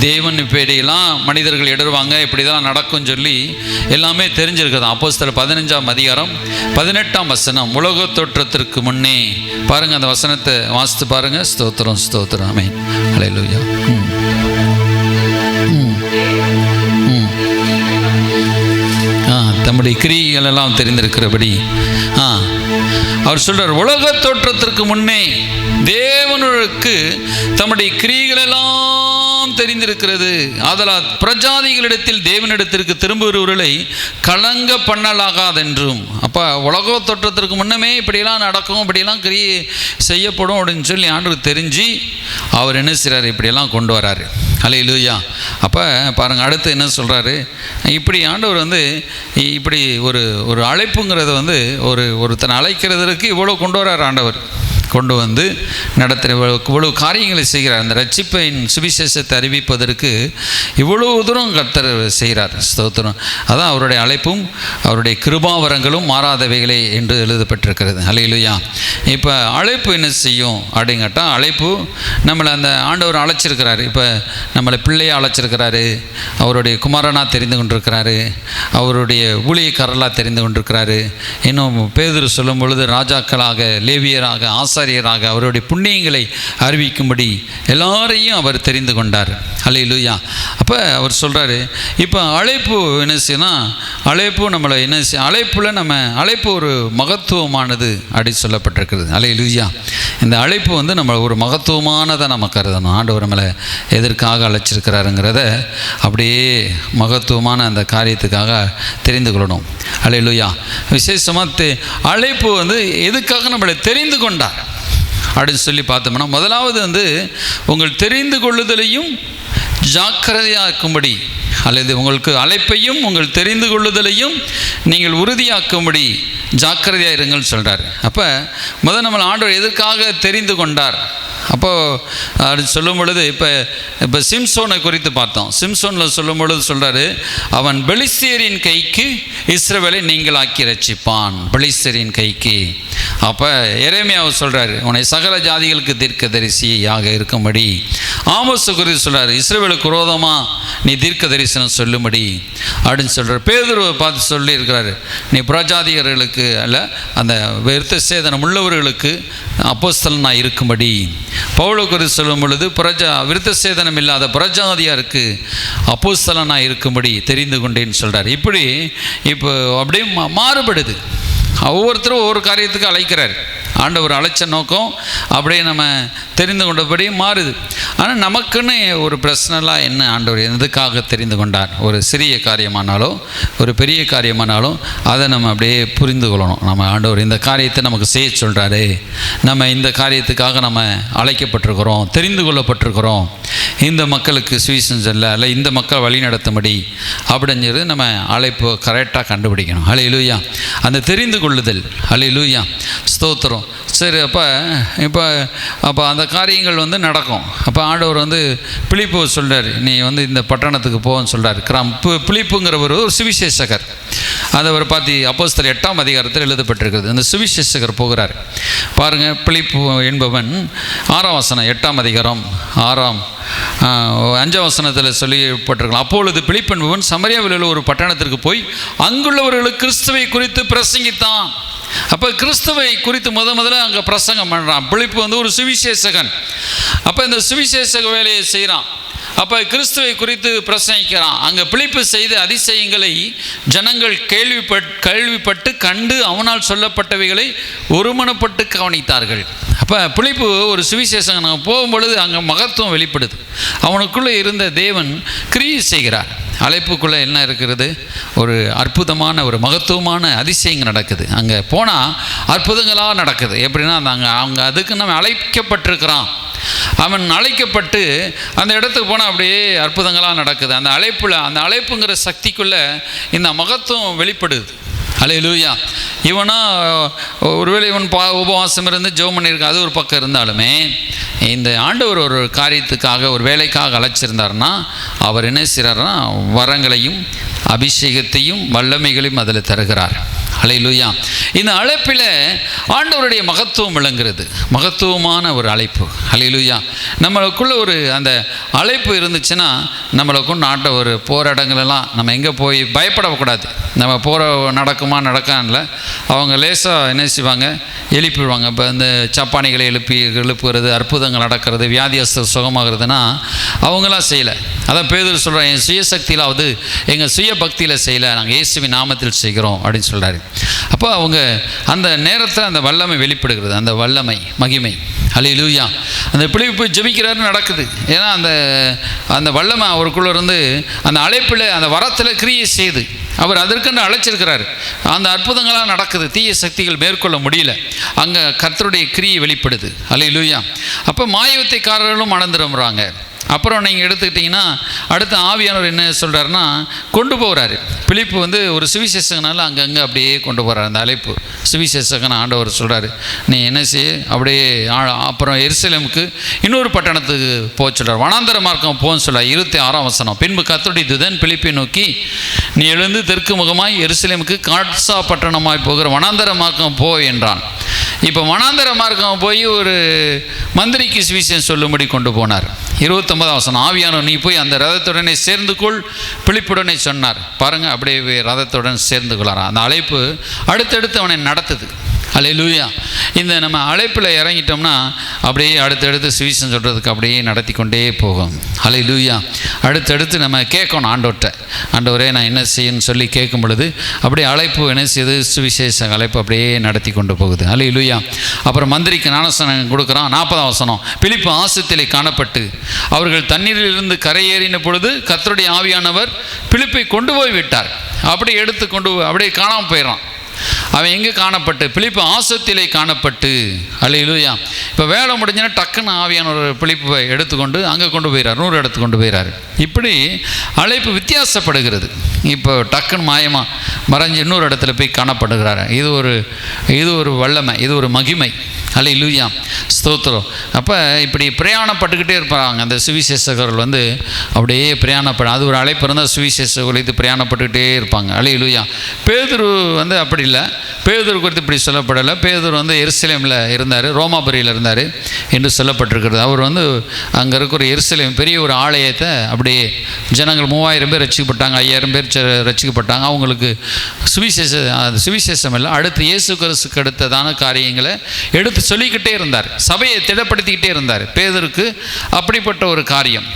[SPEAKER 1] தேவன் இப்படியெல்லாம் மனிதர்கள் எடுருவாங்க, இப்படி தான் நடக்கும்னு சொல்லி எல்லாமே தெரிஞ்சிருக்குது. அப்போஸ்தலர் 15ஆம் அதிகாரம் 18ஆம் வசனம், உலக தோற்றத்திற்கு முன்னே பாருங்கள், அந்த வசனத்தை வாசித்து பாருங்கள். ஸ்தோத்திரம், ஸ்தோத்திரம். ஆமென். அல்லேலூயா. தம்முடைய கிரியைகள் எல்லாம் தெரிந்திருக்கிறபடி அவர் சொல்றார், உலக தோற்றத்திற்கு முன்னே தேவனுக்கு தம்முடைய கிரியைகள் எல்லாம் தெரிந்திருக்கிறது. ஆதலால் பிரஜாதிகளிடத்தில் தேவனிடத்திற்கு திரும்புகிறவர்களை கலங்க பண்ணலாகாதென்றும். அப்போ உலக தோற்றத்திற்கு முன்னமே இப்படியெல்லாம் நடக்கும், இப்படியெல்லாம் கிரியை செய்யப்படும் அப்படின்னு சொல்லி ஆண்டவர் தெரிஞ்சு அவர் என்ன செய்கிறார், இப்படியெல்லாம் கொண்டு வராரு. அல்லேலூயா. அப்போ பாருங்கள், அடுத்து என்ன சொல்கிறாரு, இப்படி ஆண்டவர் இப்படி ஒரு அழைப்புங்கிறத ஒருத்தனை அழைக்கிறதுக்கு இவ்வளோ கொண்டு வரார். ஆண்டவர் கொண்டு நடத்துகிற இவ்வளவு காரியங்களை செய்கிறார். அந்த ரட்சிப்பின் சுவிசேஷத்தை அறிவிப்பதற்கு இவ்வளோ தூரம் கர்த்தர் செய்கிறார். ஸ்தோத்திரம். அதான் அவருடைய அழைப்பும் அவருடைய கிருபாவரங்களும் மாறாதவைகளே என்று எழுதப்பட்டிருக்கிறது. அல்லேலூயா. இப்போ அழைப்பு என்ன செய்யும் அப்படிங்கட்டா, அழைப்பு நம்மளை அந்த ஆண்டவர் அழைச்சிருக்கிறாரு. இப்போ நம்மளை பிள்ளையாக அழைச்சிருக்கிறாரு, அவருடைய குமாரனாக தெரிந்து கொண்டிருக்கிறாரு, அவருடைய ஊழியக்காரர்களாக தெரிந்து கொண்டிருக்கிறாரு. இன்னும் பேதுரு சொல்லும் பொழுது ராஜாக்களாக, லேவியராக, ஆசாரியராக அவருடைய புண்ணியங்களை அறிவிக்கும்படி எல்லாரையும் அவர் தெரிந்து கொண்டார். அல்லேலூயா. அப்போ அவர் சொல்கிறாரு, இப்போ அழைப்பு என்ன செய்யணும், அழைப்பு நம்மளை என்ன செய்ய, அழைப்பு ஒரு மகத்துவமானது அப்படி சொல்லப்பட்டிருக்கிறது. அல்லேலூயா. இந்த அழைப்பு நம்ம ஒரு மகத்துவமானதை நம்ம கருதணும். ஆண்டவர் நம்மளை எதற்காக அழைச்சிருக்கிறாருங்கிறத அப்படியே மகத்துவமான அந்த காரியத்துக்காக தெரிந்து கொள்ளணும். அல்லேலூயா. விசேஷமாக அழைப்பு எதுக்காக நம்மளை தெரிந்து கொண்டார் அப்படின்னு சொல்லி பார்த்தோம்னா, முதலாவது உங்கள் தெரிந்து கொள்ளுதலையும் ஜாக்கிரதையாக்கும்படி, அல்லது உங்களுக்கு அழைப்பையும் உங்கள் தெரிந்து கொள்ளுதலையும் நீங்கள் உறுதியாக்கும்படி ஜாக்கிரதையாக இருங்கள்னு சொல்கிறார். அப்போ நம்மளை ஆண்டவர் எதற்காக தெரிந்து கொண்டார் அப்போது அது சொல்லும் பொழுது இப்போ சிம்சோனை குறித்து பார்த்தோம். சிம்சோனில் சொல்லும் பொழுது சொல்கிறாரு, அவன் பெலிஸ்தியரின் கைக்கு இஸ்ரவேலை நீங்களாக்கி ரட்சிப்பான். பெலிஸ்தியரின் கைக்கு அப்போ எரேமியாவை சொல்கிறாரு, உன்னை சகல ஜாதிகளுக்கு தீர்க்கதரிசியாக இருக்கும்படி. ஆமோஸை குறித்து சொல்கிறார், இஸ்ரவேலுக்கு விரோதமாக நீ தீர்க்க தரிசனம் சொல்லும்படி அப்படின்னு சொல்கிறார். பேதுருவை பார்த்து சொல்லியிருக்கிறாரு, நீ புறஜாதியர்களுக்கு அல்ல, அந்த விருத்த சேதனம் உள்ளவர்களுக்கு அப்போஸ்தலனாக இருக்கும்படி. பவுலை குறித்து சொல்லும் பொழுது விருத்த சேதனம் இல்லாத புறஜாதியாருக்கு அப்போஸ்தலனாக இருக்கும்படி தெரிந்து கொண்டேன்னு சொல்கிறார். இப்படி இப்போ அப்படியே மாறுபடுது. ஒவ்வொருத்தரும் ஒவ்வொரு காரியத்துக்கு அழைக்கிறார். ஆண்டவர் அழைச்ச நோக்கம் அப்படியே நம்ம தெரிந்து கொண்டபடி மாறுது. ஆனால் நமக்குன்னு ஒரு பர்சனலாக என்ன ஆண்டவர் எதுக்காக தெரிந்து கொண்டார், ஒரு சிறிய காரியமானாலும் ஒரு பெரிய காரியமானாலும் அதை நம்ம அப்படியே புரிந்து கொள்ளணும். நம்ம ஆண்டவர் இந்த காரியத்தை நமக்கு செய்ய சொல்கிறாரு, நம்ம இந்த காரியத்துக்காக நம்ம அழைக்கப்பட்டிருக்கிறோம், தெரிந்து கொள்ளப்பட்டிருக்கிறோம், இந்த மக்களுக்கு சுவிசேஷம் சொல்ல இல்லை இந்த மக்கள் வழி நடத்தும்படி அப்படிங்கிறது நம்ம அழைப்பு கரெக்டாக கண்டுபிடிக்கணும். ஹல்லேலூயா. அந்த தெரிந்து கொள்ளுதல். ஹல்லேலூயா, ஸ்தோத்திரம். சரி, அப்போ அந்த காரியங்கள் வந்து நடக்கும். அப்போ ஆண்டவர் வந்து பிலிப்பு சொல்கிறார், நீ வந்து இந்த பட்டணத்துக்கு போன்னு சொல்கிறார். பிலிப்புங்கிறவர் ஒரு சுவிசேஷகர். அதை அவர் பார்த்து அப்போஸ்தலர் 8ஆம் அதிகாரத்தில் எழுதப்பட்டிருக்கிறது. அந்த சுவிசேஷகர் போகிறார் பாருங்கள். பிலிப்பு என்பவன் 6ஆம் வசனம் 8ஆம் அதிகாரம் 5ஆம் வசனத்தில் சொல்லப்பட்டிருக்கலாம். அப்பொழுது பிலிப்பு என்பவன் சமரியாவில் உள்ள ஒரு பட்டணத்திற்கு போய் அங்குள்ளவர்களுக்கு கிறிஸ்துவை குறித்து பிரசங்கித்தான். அப்போ கிறிஸ்துவை குறித்து முதல்ல அங்கே பிரசங்கம் பண்ணுறான். பிலிப்பு வந்து ஒரு சுவிசேஷகன். அப்போ இந்த சுவிசேஷக வேலையை செய்கிறான். அப்போ கிறிஸ்துவை குறித்து பிரசங்கிக்கிறான். அங்கே பிலிப்பு செய்த அதிசயங்களை ஜனங்கள் கேள்விப்பட்டு கண்டு அவனால் சொல்லப்பட்டவைகளை ஒருமனப்பட்டு கவனித்தார்கள். அப்போ பிலிப்பு ஒரு சுவிசேஷகன் போகும்பொழுது அங்கே மகத்துவம் வெளிப்படுது. அவனுக்குள்ளே இருந்த தேவன் கிரியை செய்கிறார். அழைப்புக்குள்ளே என்ன இருக்கிறது, ஒரு அற்புதமான ஒரு மகத்துவமான அதிசயங்கள் நடக்குது. அங்கே போனால் அற்புதங்களாக நடக்குது. எப்படின்னா அவங்க அதுக்கு நம்ம அழைக்கப்பட்டிருக்கிறான். அவன் அழைக்கப்பட்டு அந்த இடத்துக்கு போனால் அப்படியே அற்புதங்களாக நடக்குது. அந்த அழைப்புங்கிற சக்திக்குள்ளே இந்த மகத்துவம் வெளிப்படுது. ஹல்லேலூயா. இவனா ஒருவேளை இவன் உபவாசம் இருந்து ஜெபம் பண்ணியிருக்க, அது ஒரு பக்கம் இருந்தாலுமே இந்த ஆண்டவர் ஒரு காரியத்துக்காக ஒரு வேலைக்காக அழைச்சிருந்தார்னா அவர் என்ன செய்கிறார்னா வரங்களையும் அபிஷேகத்தையும் வல்லமைகளையும் அதில் தருகிறார். ஹல்லேலூயா. இந்த அழைப்பில் ஆண்டவருடைய மகத்துவம் விளங்குறது. மகத்துவமான ஒரு அழைப்பு. ஹல்லேலூயா. நம்மளுக்குள்ள ஒரு அந்த அழைப்பு இருந்துச்சுன்னா நம்மளுக்குள்ள ஆண்டவர் போகிற இடங்களெல்லாம் நம்ம எங்கே போய் பயப்படக்கூடாது. நம்ம போகிற நடக்கான்ல அவங்க லேசாக என்ன செய்வாங்க, எழுப்பிடுவாங்க. இப்போ இந்த சப்பானிகளை எழுப்புகிறது, அற்புதங்கள் நடக்கிறது, வியாதியஸ்தர் சுகமாகிறதுனா அவங்களாம் செய்யலை. அதான் பேதுரு சொல்கிறேன், என் சுயசக்தியிலாவது எங்கள் சுய பக்தியில் செய்யலை, நாங்கள் இயேசுவின் நாமத்தில் செய்கிறோம் அப்படின்னு சொல்கிறாரு. அப்போ அவங்க அந்த நேரத்தில் அந்த வல்லமை வெளிப்படுகிறது, அந்த வல்லமை மகிமை. ஹல்லேலூயா. அந்த பிலிப்பு ஜெபிக்கிறாரு, நடக்குது. ஏன்னா அந்த வல்லமை அவருக்குள்ளே இருந்து அந்த அழைப்பில் அந்த வரத்தில் கிரியை செய்து அவர் அதற்கென்று அழைச்சிருக்கிறார். அந்த அற்புதங்களாக நடக்குது. தீய சக்திகள் மேற்கொள்ள முடியல. அங்கே கர்த்தருடைய கிரியை வெளிப்படுது. ஹல்லேலூயா. அப்போ மாயவித்தைக்காரர்களும் மணந்துடுறாங்க. அப்புறம் நீங்கள் எடுத்துக்கிட்டிங்கன்னா அடுத்த ஆவியானவர் என்ன சொல்கிறாருன்னா கொண்டு போகிறாரு. பிலிப்பு வந்து ஒரு சுவிசேஷகனால அங்கங்கே அப்படியே கொண்டு போகிறார். அந்த அழைப்பு சுவிசேஷகன் ஆண்டவர் சொல்கிறாரு, நீ என்ன செய்ய அப்படியே. அப்புறம் எருசலேமுக்கு இன்னொரு பட்டணத்துக்கு போக சொல்கிறார். வனாந்தர மார்க்கம் போன்னு சொல்கிறார். 26ஆம் வசனம். பின்பு கர்த்தருடைய தூதன் பிலிப்பை நோக்கி, நீ எழுந்து தெற்கு முகமாய் எருசலேமுக்கு காட்சா பட்டணமாய் போகிற வனாந்தர மார்க்கம் போ என்றான். இப்போ வனாந்தர மார்க்கம் போய் ஒரு மந்திரிக்கு சுவிசேஷம் சொல்லும்படி கொண்டு போனார். 29ஆம் வசனம். ஆவியானவர் நீ போய் அந்த ரதத்துடனே சேர்ந்து கொள் பிலிப்புடனே சொன்னார். பாருங்கள், அப்படியே ரதத்துடன் சேர்ந்து கொள்ளாராம். அந்த அழைப்பு அடுத்தடுத்து அவனை நடத்துது. ஹல்லேலூயா. இந்த நம்ம அழைப்பில் இறங்கிட்டோம்னா அப்படியே அடுத்தடுத்து சுவிசேஷம் சொல்கிறதுக்கு அப்படியே நடத்தி கொண்டே போகும். ஹல்லேலூயா. அடுத்தடுத்து நம்ம கேட்கணும் ஆண்டவர்கிட்ட, ஆண்டவரே நான் என்ன செய்யணும்னு சொல்லி கேட்கும் பொழுது அப்படியே அழைப்பு என்ன செய்யுது, சுவிசேஷ அழைப்பு அப்படியே நடத்தி கொண்டு போகுது. ஹல்லேலூயா. அப்புறம் மந்திரிக்கு ஞானஸ்நானம் கொடுக்குறான். 40ஆம் வசனம். பிலிப்பு ஆசத்திலே காணப்பட்டு அவர்கள் தண்ணீரிலிருந்து கரையேறின பொழுது கர்த்தருடைய ஆவியானவர் பிலிப்பை கொண்டு போய் விட்டார். அப்படி எடுத்து கொண்டு அப்படியே காணாமல் போயிடறான். அவன் எங்கே காணப்பட்டு, பிலிப்பு ஆசத்திலே காணப்பட்டு. ஹல்லேலூயா. இப்போ வேலை முடிஞ்சுன்னா டக்குன்னு ஆவியான ஒரு பிலிப்பை எடுத்துக்கொண்டு அங்கே கொண்டு போயிறார், 100 இடத்துக்கு கொண்டு போயிறாரு. இப்படி அழைப்பு வித்தியாசப்படுகிறது. இப்போ டக்குன்னு மாயமாக மறைஞ்சு இன்னொரு இடத்துல போய் காணப்படுகிறாரு. இது ஒரு வல்லமை, இது ஒரு மகிமை. ஹல்லேலூயா, ஸ்தோத்திரம். அப்போ இப்படி பிரயாணப்பட்டுக்கிட்டே இருப்பாங்க அந்த சுவிசேஷகர்கள் வந்து அப்படியே அது ஒரு அழைப்பு இருந்தால் சுவிசேஷர்கள் இது பிரயாணப்பட்டுக்கிட்டே இருப்பாங்க. ஹல்லேலூயா. பேதுரு வந்து அப்படி இல்லை, பேதுரு குறித்து இப்படி சொல்லப்படலை. பேதுரு வந்து எருசலேமில் இருந்தார், ரோமாபுரியில் இருந்தார் என்று சொல்லப்பட்டிருக்கிறது. அவர் வந்து அங்கே இருக்கிற எருசலேம் பெரிய ஒரு ஆலயத்தை அப்படியே ஜனங்கள் 3000 பேர் ரசிக்கப்பட்டாங்க, 5000 பேர் ரசிக்கப்பட்டாங்க. அவங்களுக்கு சுவிசேஷம் இல்லை, அடுத்து இயேசு கிறிஸ்துக்கு அடுத்ததான காரியங்களை எடுத்து சொல்லிக்கிட்டே இருந்தார், சபையை திடப்படுத்திக்கிட்டே இருந்தார். பேதுருக்கு அப்படிப்பட்ட ஒரு காரியம்,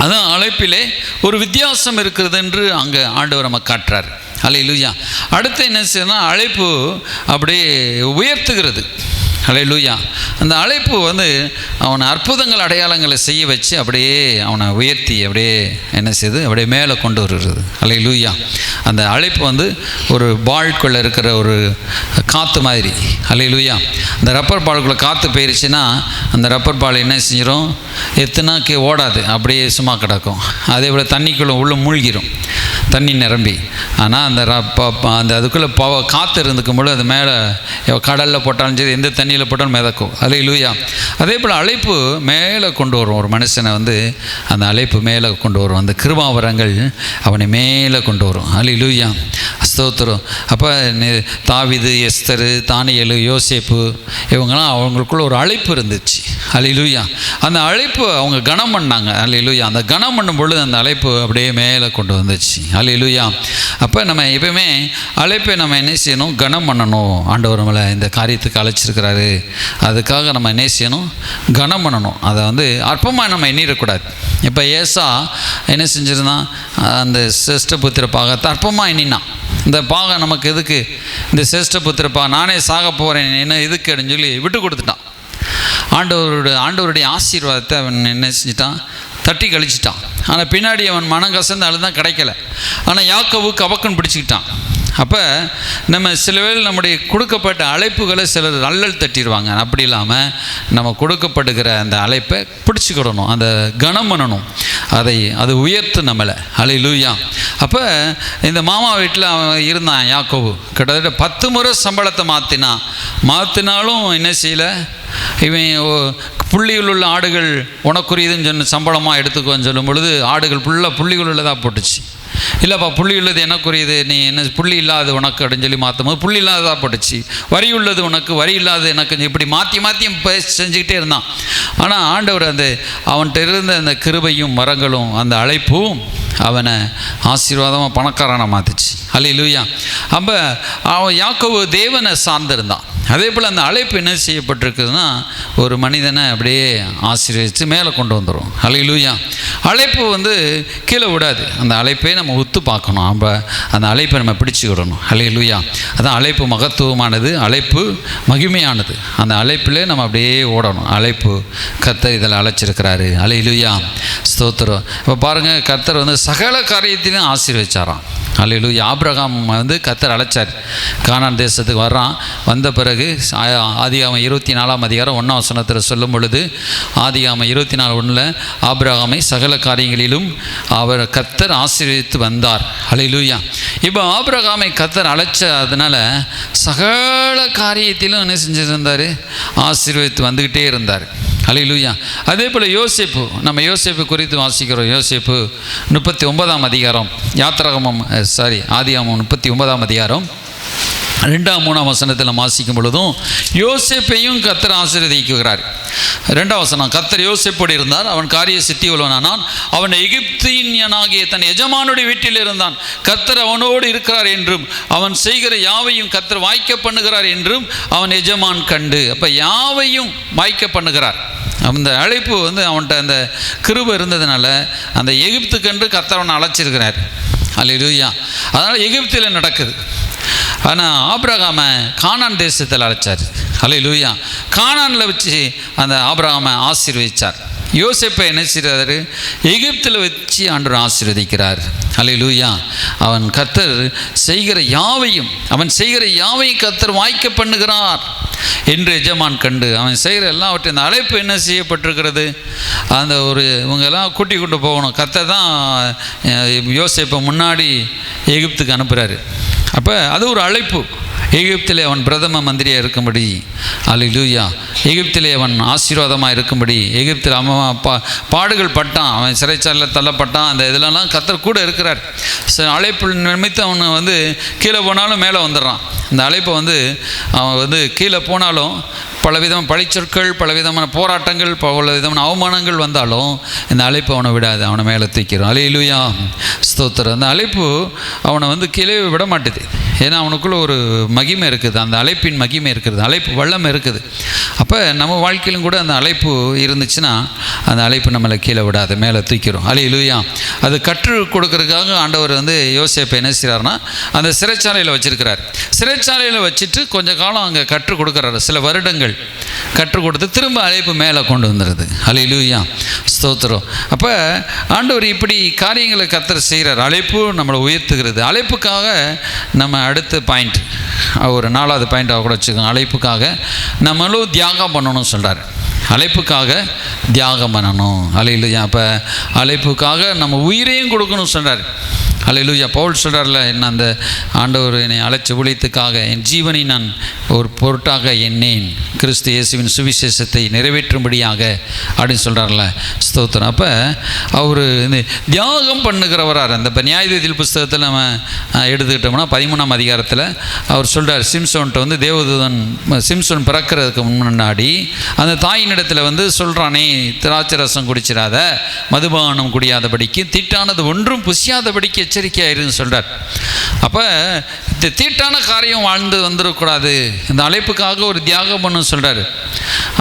[SPEAKER 1] அதான் அழைப்பிலே ஒரு வித்தியாசம் இருக்கிறது என்று அங்கே ஆண்டவர் நமக்கு காட்டுறார். அல்லேலூயா. அடுத்து என்ன செய்யணும், அழைப்பு அப்படியே உயர்த்துகிறது. அல்லேலூயா. அந்த அழைப்பு வந்து அவனை அற்புதங்கள் அடையாளங்களை செய்ய வச்சு அப்படியே அவனை உயர்த்தி அப்படியே என்ன செய்யுது, அப்படியே மேலே கொண்டு வருகிறது. அல்லேலூயா. அந்த அழைப்பு வந்து ஒரு பால்குள்ளே இருக்கிற ஒரு காற்று மாதிரி. அல்லேலூயா. அந்த ரப்பர் பாலுக்குள்ளே காற்று போயிருச்சுன்னா அந்த ரப்பர் பால் என்ன செஞ்சிடும், எத்தனாக்கே ஓடாது, அப்படியே சும்மா கிடக்கும். அதே போல் தண்ணிக்குள்ளே உள்ளே மூழ்கிடும், தண்ணி நிரம்பி. ஆனால் அந்த அதுக்குள்ளே காற்று இருந்துக்கும் பொழுது அது மேலே கடலில் போட்டாலும் சரி, எந்த தண்ணியில் போட்டாலும் மிதக்கும். அல்லேலூயா. அதே போல் அழைப்பு மேலே கொண்டு வரும் ஒரு மனுஷனை வந்து, அந்த அழைப்பு மேலே கொண்டு வரும். அந்த கிருபாவரங்கள் அவனை மேலே கொண்டு வரும். அல்லேலூயா. ஸ்தோத்திரம். அப்போ தாவீது, எஸ்தர், தானியேல், யோசேப்பு இவங்கெல்லாம் அவங்களுக்குள்ள ஒரு அழைப்பு இருந்துச்சு. அல்லேலூயா. அந்த அழைப்பு அவங்க கனம் பண்ணாங்க. அல்லேலூயா. அந்த கனம் பண்ணும் பொழுது அந்த அழைப்பு அப்படியே மேலே கொண்டு வந்துச்சு. அல்லேலூயா. அப்போ நம்ம எப்பவுமே அழைப்பை நம்ம என்ன செய்யணும், கனம் பண்ணணும். ஆண்டவர் நம்மளை இந்த காரியத்துக்கு அழைச்சிருக்கிறாரு, அதுக்காக நம்ம என்ன செய்யணும், கனம் பண்ணணும். அதை வந்து அற்பமாக நம்ம எண்ணிடக்கூடாது. இப்போ ஏசா என்ன செஞ்சிருந்தான், அந்த சிரேஷ்டபுத்திர பாகத்தை அற்பமாக எண்ணினான். இந்த பாகம் நமக்கு எதுக்கு, இந்த சிரேஷ்டபுத்திர நானே சாக போகிறேன் என்ன எதுக்கு அப்படின்னு சொல்லி விட்டு கொடுத்துட்டான். ஆண்டவருடைய ஆசீர்வாதத்தை அவன் என்ன செஞ்சிட்டான், தட்டி கழிச்சிட்டான். ஆனால் பின்னாடி அவன் மனம் கசந்து அழுதான் கிடைக்கல. ஆனால் யாக்கோபு கபக்குன்னு பிடிச்சிக்கிட்டான். அப்போ நம்ம சில வேளை நம்முடைய கொடுக்கப்பட்ட அழைப்புகளை சிலர் அல்லல் தட்டிடுவாங்க. அப்படி இல்லாமல் நம்ம கொடுக்கப்படுகிற அந்த அழைப்பை பிடிச்சிக்கிடணும், அந்த கனம் பண்ணணும், அது உயர்த்து நம்மளை. அல்லேலூயா. அப்போ இந்த மாமா வீட்டில் அவன் இருந்தான் யாக்கோபு, கிட்டத்தட்ட 10 முறை சம்பளத்தை மாற்றினாலும் என்ன செய்யலை. இவன் புள்ளிகள் உள்ள ஆடுகள் உனக்குரியதுன்னு சொன்ன சம்பளமாக எடுத்துக்கோன்னு சொல்லும் பொழுது ஆடுகள் ஃபுல்லாக புள்ளிகள் உள்ளதாக போட்டுச்சு. இல்லைப்பா புள்ளி உள்ளது எனக்குரியது, நீ என்ன புள்ளி இல்லாது உனக்கு அப்படின்னு சொல்லி மாற்றும் போது புள்ளி இல்லாததாக போட்டுச்சு. வரி உள்ளது உனக்கு, வரி இல்லாத எனக்கு, இப்படி மாற்றி செஞ்சுக்கிட்டே இருந்தான். ஆனால் ஆண்டவர் அவன்கிட்ட இருந்த அந்த கிருபையும் மரங்களும் அந்த அழைப்பும் அவனை ஆசீர்வாதமாக பணக்காரனை மாற்றிச்சு. அல்லேலூயா. அப்போ அவன் யாக்கோபு தேவனை சார்ந்திருந்தான். அதே போல் அந்த அழைப்பு என்ன செய்யப்பட்டிருக்குதுன்னா, ஒரு மனிதனை அப்படியே ஆசீர்வதித்து மேலே கொண்டு வந்துடும். அல்லேலூயா. அழைப்பு வந்து கீழே விடாது. அந்த அழைப்பை நம்ம உத்து பார்க்கணும். அப்போ அந்த அழைப்பை நம்ம பிடிச்சிக்கிடணும். அல்லேலூயா. அதான் அழைப்பு மகத்துவமானது, அழைப்பு மகிமையானது. அந்த அழைப்பிலே நம்ம அப்படியே ஓடணும். அழைப்பு கர்த்தர் இதில் அழைச்சிருக்கிறாரு. அல்லேலூயா. ஸ்தோத்திரம். இப்போ பாருங்கள், கர்த்தர் வந்து சகல காரியத்திலையும் ஆசீர்வதிச்சாராம். அல்லேலூயா. ஆபிரகாம் வந்து கர்த்தர் அழைச்சார், கானான் தேசத்துக்கு வர்றான். வந்த பிறகு ஆதியாகமம் 24ஆம் அதிகாரம் 1ஆம் வசனத்தில் சொல்லும் பொழுது, ஆதியாகமம் 24:1 ஆபிரகாமை சகல காரியங்களிலும் அவர் கர்த்தர் ஆசீர்வதித்து வந்தார். அல்லேலூயா. இப்போ ஆபிரகாமை கர்த்தர் அழைச்சதுனால சகல காரியத்திலும் என்ன செஞ்சுருந்தார், ஆசீர்வதித்து வந்துக்கிட்டே இருந்தார். அல்லேலூயா. அதே போல் யோசேப்பு, நம்ம யோசேப்பு குறித்து வாசிக்கிறோம். யோசேப்பு 39ஆம் அதிகாரம் ஆதியாகமம் 39ஆம் அதிகாரம் 2-3 வசனத்தில் வாசிக்கும் பொழுதும் யோசேப்பையும் கர்த்தர் ஆசீர்வதிக்கிறார். 2ஆம் வசனம், கர்த்தர் யோசேப்போடு இருந்தார், அவன் காரிய சித்தி உள்ளவனானான், அவன் எகிப்தியனாகிய தன் எஜமானுடைய வீட்டில் இருந்தான். கர்த்தர் அவனோடு இருக்கிறார் என்றும் அவன் செய்கிற யாவையும் கர்த்தர் வாய்க்க பண்ணுகிறார் என்றும் அவன் எஜமான் கண்டு. அப்போ யாவையும் வாய்க்க பண்ணுகிறார். அந்த அழைப்பு வந்து அவன்கிட்ட அந்த கிருபை இருந்ததுனால அந்த எகிப்துக்கென்று கர்த்தர் அவனை அழைச்சிருக்கிறார். அல்லேலூயா. அதனால் எகிப்தில் நடக்குது. ஆனால் ஆபிரகாமை கானான் தேசத்தில் அழைச்சார். அல்லேலூயா. கானானில் வச்சு அந்த ஆபிரகாமை ஆசீர்வதிச்சார். யோசேப்பை என்ன செய்கிறாரு, எகிப்தில் வச்சு ஆண்டவர் ஆசீர்வதிக்கிறார். அல்லேலூயா. அவன் கர்த்தர் செய்கிற யாவையும் கர்த்தர் வாய்க்க பண்ணுகிறார் என்று எஜமான் கண்டு. அவன் செய்கிற எல்லாவற்றையும் அந்த அழைப்பு என்ன செய்யப்பட்டிருக்கிறது, அந்த இவங்கெல்லாம் கூட்டி கொண்டு போகணும். கர்த்தர் தான் யோசேப்பை முன்னாடி எகிப்துக்கு அனுப்புகிறாரு. அப்போ அது ஒரு அழைப்பு. எகிப்திலே அவன் பிரதம மந்திரியாக இருக்கும்படி, அல்லேலூயா, எகிப்திலே அவன் ஆசீர்வாதமாக இருக்கும்படி, எகிப்தில் அவன் பாடுகள் பட்டான், அவன் சிறைச்சாலையில் தள்ளப்பட்டான். அந்த இதிலெல்லாம் கர்த்தர் கூட இருக்கிறார். அழைப்பு நிமித்தம் அவன் வந்து கீழே போனாலும் மேலே வந்துடுறான். இந்த அழைப்பை வந்து அவன் வந்து கீழே போனாலும் பலவிதமான பழிச்சொற்கள், பலவிதமான போராட்டங்கள், பல விதமான அவமானங்கள் வந்தாலும் இந்த அழைப்பு அவனை விடாது, அவனை மேலே தூக்கிறோம். அல்லேலூயா, ஸ்தோத்திரம். அந்த அழைப்பு அவனை வந்து கீழே விட மாட்டுது. ஏன்னா அவனுக்குள்ள ஒரு மகிமை இருக்குது, அந்த அழைப்பின் மகிமை இருக்குது, அழைப்பு வல்லமை இருக்குது. அப்போ நம்ம வாழ்க்கையிலும் கூட அந்த அழைப்பு இருந்துச்சுன்னா அந்த அழைப்பு நம்மளை கீழே விடாது, மேலே தூக்கிறோம். அல்லேலூயா. அது கற்றுக் கொடுக்கறதுக்காக ஆண்டவர் வந்து யோசேப்பை என்ன செய்கிறாருன்னா அந்த சிறைச்சாலையில் வச்சிருக்கிறார். சிறைச்சாலையில் வச்சுட்டு கொஞ்ச காலம் அங்கே கற்றுக் கொடுக்குறாரு, சில வருடங்கள் கற்றுக் கொடுத்து திரும்ப அழைப்பு மேலே கொண்டு வந்துடுது. அல்லேலூயா, ஸ்தோத்திரம். அப்போ ஆண்டவர் இப்படி காரியங்களை கர்த்தர் செய்கிறார். அழைப்பு நம்மளை உயர்த்துகிறது. அழைப்புக்காக நம்ம அடுத்த பாயிண்ட், ஒரு 4வது பாயிண்ட்டாக கூட வச்சுக்கோங்க. அழைப்புக்காக நம்மளும் தியாகம் பண்ணணும்னு சொல்கிறார். அழைப்புக்காக தியாகம் பண்ணணும். அல்லேலூயா. அப்போ அழைப்புக்காக நம்ம உயிரையும் கொடுக்கணும்னு சொல்கிறார். அல்லேலூயா. பவுல் சொல்கிறார்ல, என்ன அந்த ஆண்டவர் என்னை அழைச்ச ஊழியத்துக்காக என் ஜீவனை நான் ஒரு பொருட்டாக எண்ணேன், கிறிஸ்து இயேசுவின் சுவிசேஷத்தை நிறைவேற்றும்படியாக அப்படின்னு சொல்கிறார்ல, ஸ்தோத்திரம். அப்போ அவர் இந்த தியாகம் பண்ணுகிறவரார். அந்த இப்போ நியாயாதிபதிகள் புஸ்தகத்தில் நம்ம எடுத்துக்கிட்டோம்னா 13ஆம் அதிகாரத்தில் அவர் சொல்கிறார், சிம்சோன்ட்ட வந்து தேவதூதன் சிம்சோன் பிறக்கிறதுக்கு முன்னாடி அந்த தாயினிடத்தில் வந்து சொல்கிறானே, திராட்சை ரசம் குடிச்சிடாத, மதுபானம் குடியாதபடிக்கு, தீட்டானது ஒன்றும் புசியாதபடிக்கு எச்சரிக்கையாயிருன்னு சொல்கிறார். அப்போ இந்த தீட்டான காரியம் வாழ்ந்து வந்துடக்கூடாது, இந்த அழைப்புக்காக ஒரு தியாகம் பண்ணு சொல்கிறார்.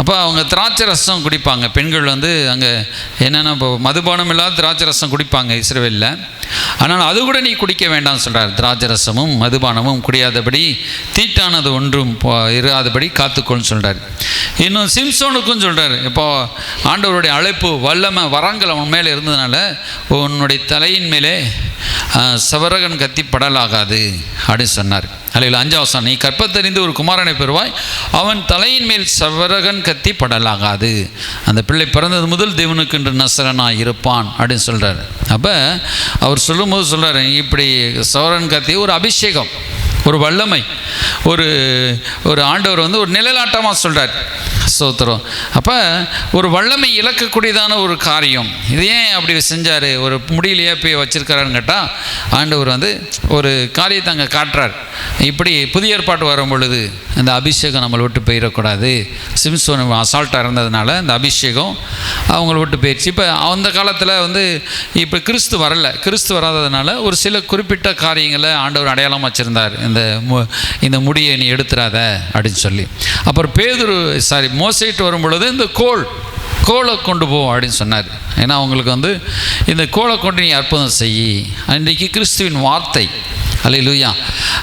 [SPEAKER 1] அப்போ அவங்க திராட்சை ரசம் குடிப்பாங்க. பெண்கள் வந்து அங்கே என்னென்னா இப்போ மதுபானம் இல்லாத திராட்சை ரசம் குடிப்பாங்க இஸ்ரவேலில். ஆனால் அது கூட நீ குடிக்க வேண்டாம்னு சொல்கிறார். திராட்சை ரசமும் மதுபானமும் குடியாதபடி, தீட்டானது ஒன்றும் இராதபடி காத்துக்கொள்னு சொல்கிறார். இன்னும் சிம்சோனுக்கும் சொல்கிறார், இப்போது ஆண்டவருடைய அழைப்பு வல்லமை வரங்கள் அவன் மேலே இருந்ததுனால உன்னுடைய தலையின் மேலே சவரகன் கத்தி படலாகாது அப்படின்னு சொன்னார். அல்லேலூயா. 5ஆம் வசனம், நீ கற்பத்தறிந்து ஒரு குமாரனை பெறுவாய், அவன் தலையின் மேல் சவரகன் கத்தி படலாகாது, அந்த பிள்ளை பிறந்தது முதல் தேவனுக்கு என்று நசரனாய் இருப்பான் அப்படின்னு சொல்கிறார். அப்போ அவர் சொல்லும்போது சொல்கிறார், இப்படி சவரன் கத்தி ஒரு அபிஷேகம், ஒரு வல்லமை, ஒரு ஆண்டவர் வந்து ஒரு நிழலாட்டமாக சொல்கிறார். ஸ்தோத்திரம். அப்போ ஒரு வல்லமை இழக்கக்கூடியதான ஒரு காரியம். இது ஏன் அப்படி செஞ்சார், ஒரு முடியிலேயே போய் வச்சிருக்கிறாருன்னு கேட்டால் ஆண்டவர் வந்து ஒரு காரியத்தை அங்கே காட்டுறார். இப்படி புதிய ஏற்பாட்டு வரும் பொழுது இந்த அபிஷேகம் நம்மளை விட்டு போயிடக்கூடாது. சிம்சோன் அசால்ட்டாக இருந்ததுனால இந்த அபிஷேகம் அவங்கள விட்டு போயிடுச்சு. இப்போ அந்த காலத்தில் வந்து இப்போ கிறிஸ்து வரலை, கிறிஸ்து வராததுனால ஒரு சில குறிப்பிட்ட காரியங்களை ஆண்டவர் அடையாளம் வச்சுருந்தார். இந்த முடியை நீ எடுத்துடாத அப்படின்னு சொல்லி. அப்புறம் மோசைட்டு வரும் பொழுது இந்த கோலை கொண்டு போ அப்படின்னு சொன்னார். ஏன்னா அவங்களுக்கு வந்து இந்த கோலை கொண்டு நீ அற்புதம் செய்யி, அன்றைக்கு கிறிஸ்துவின் வார்த்தை. அல்லேலூயா.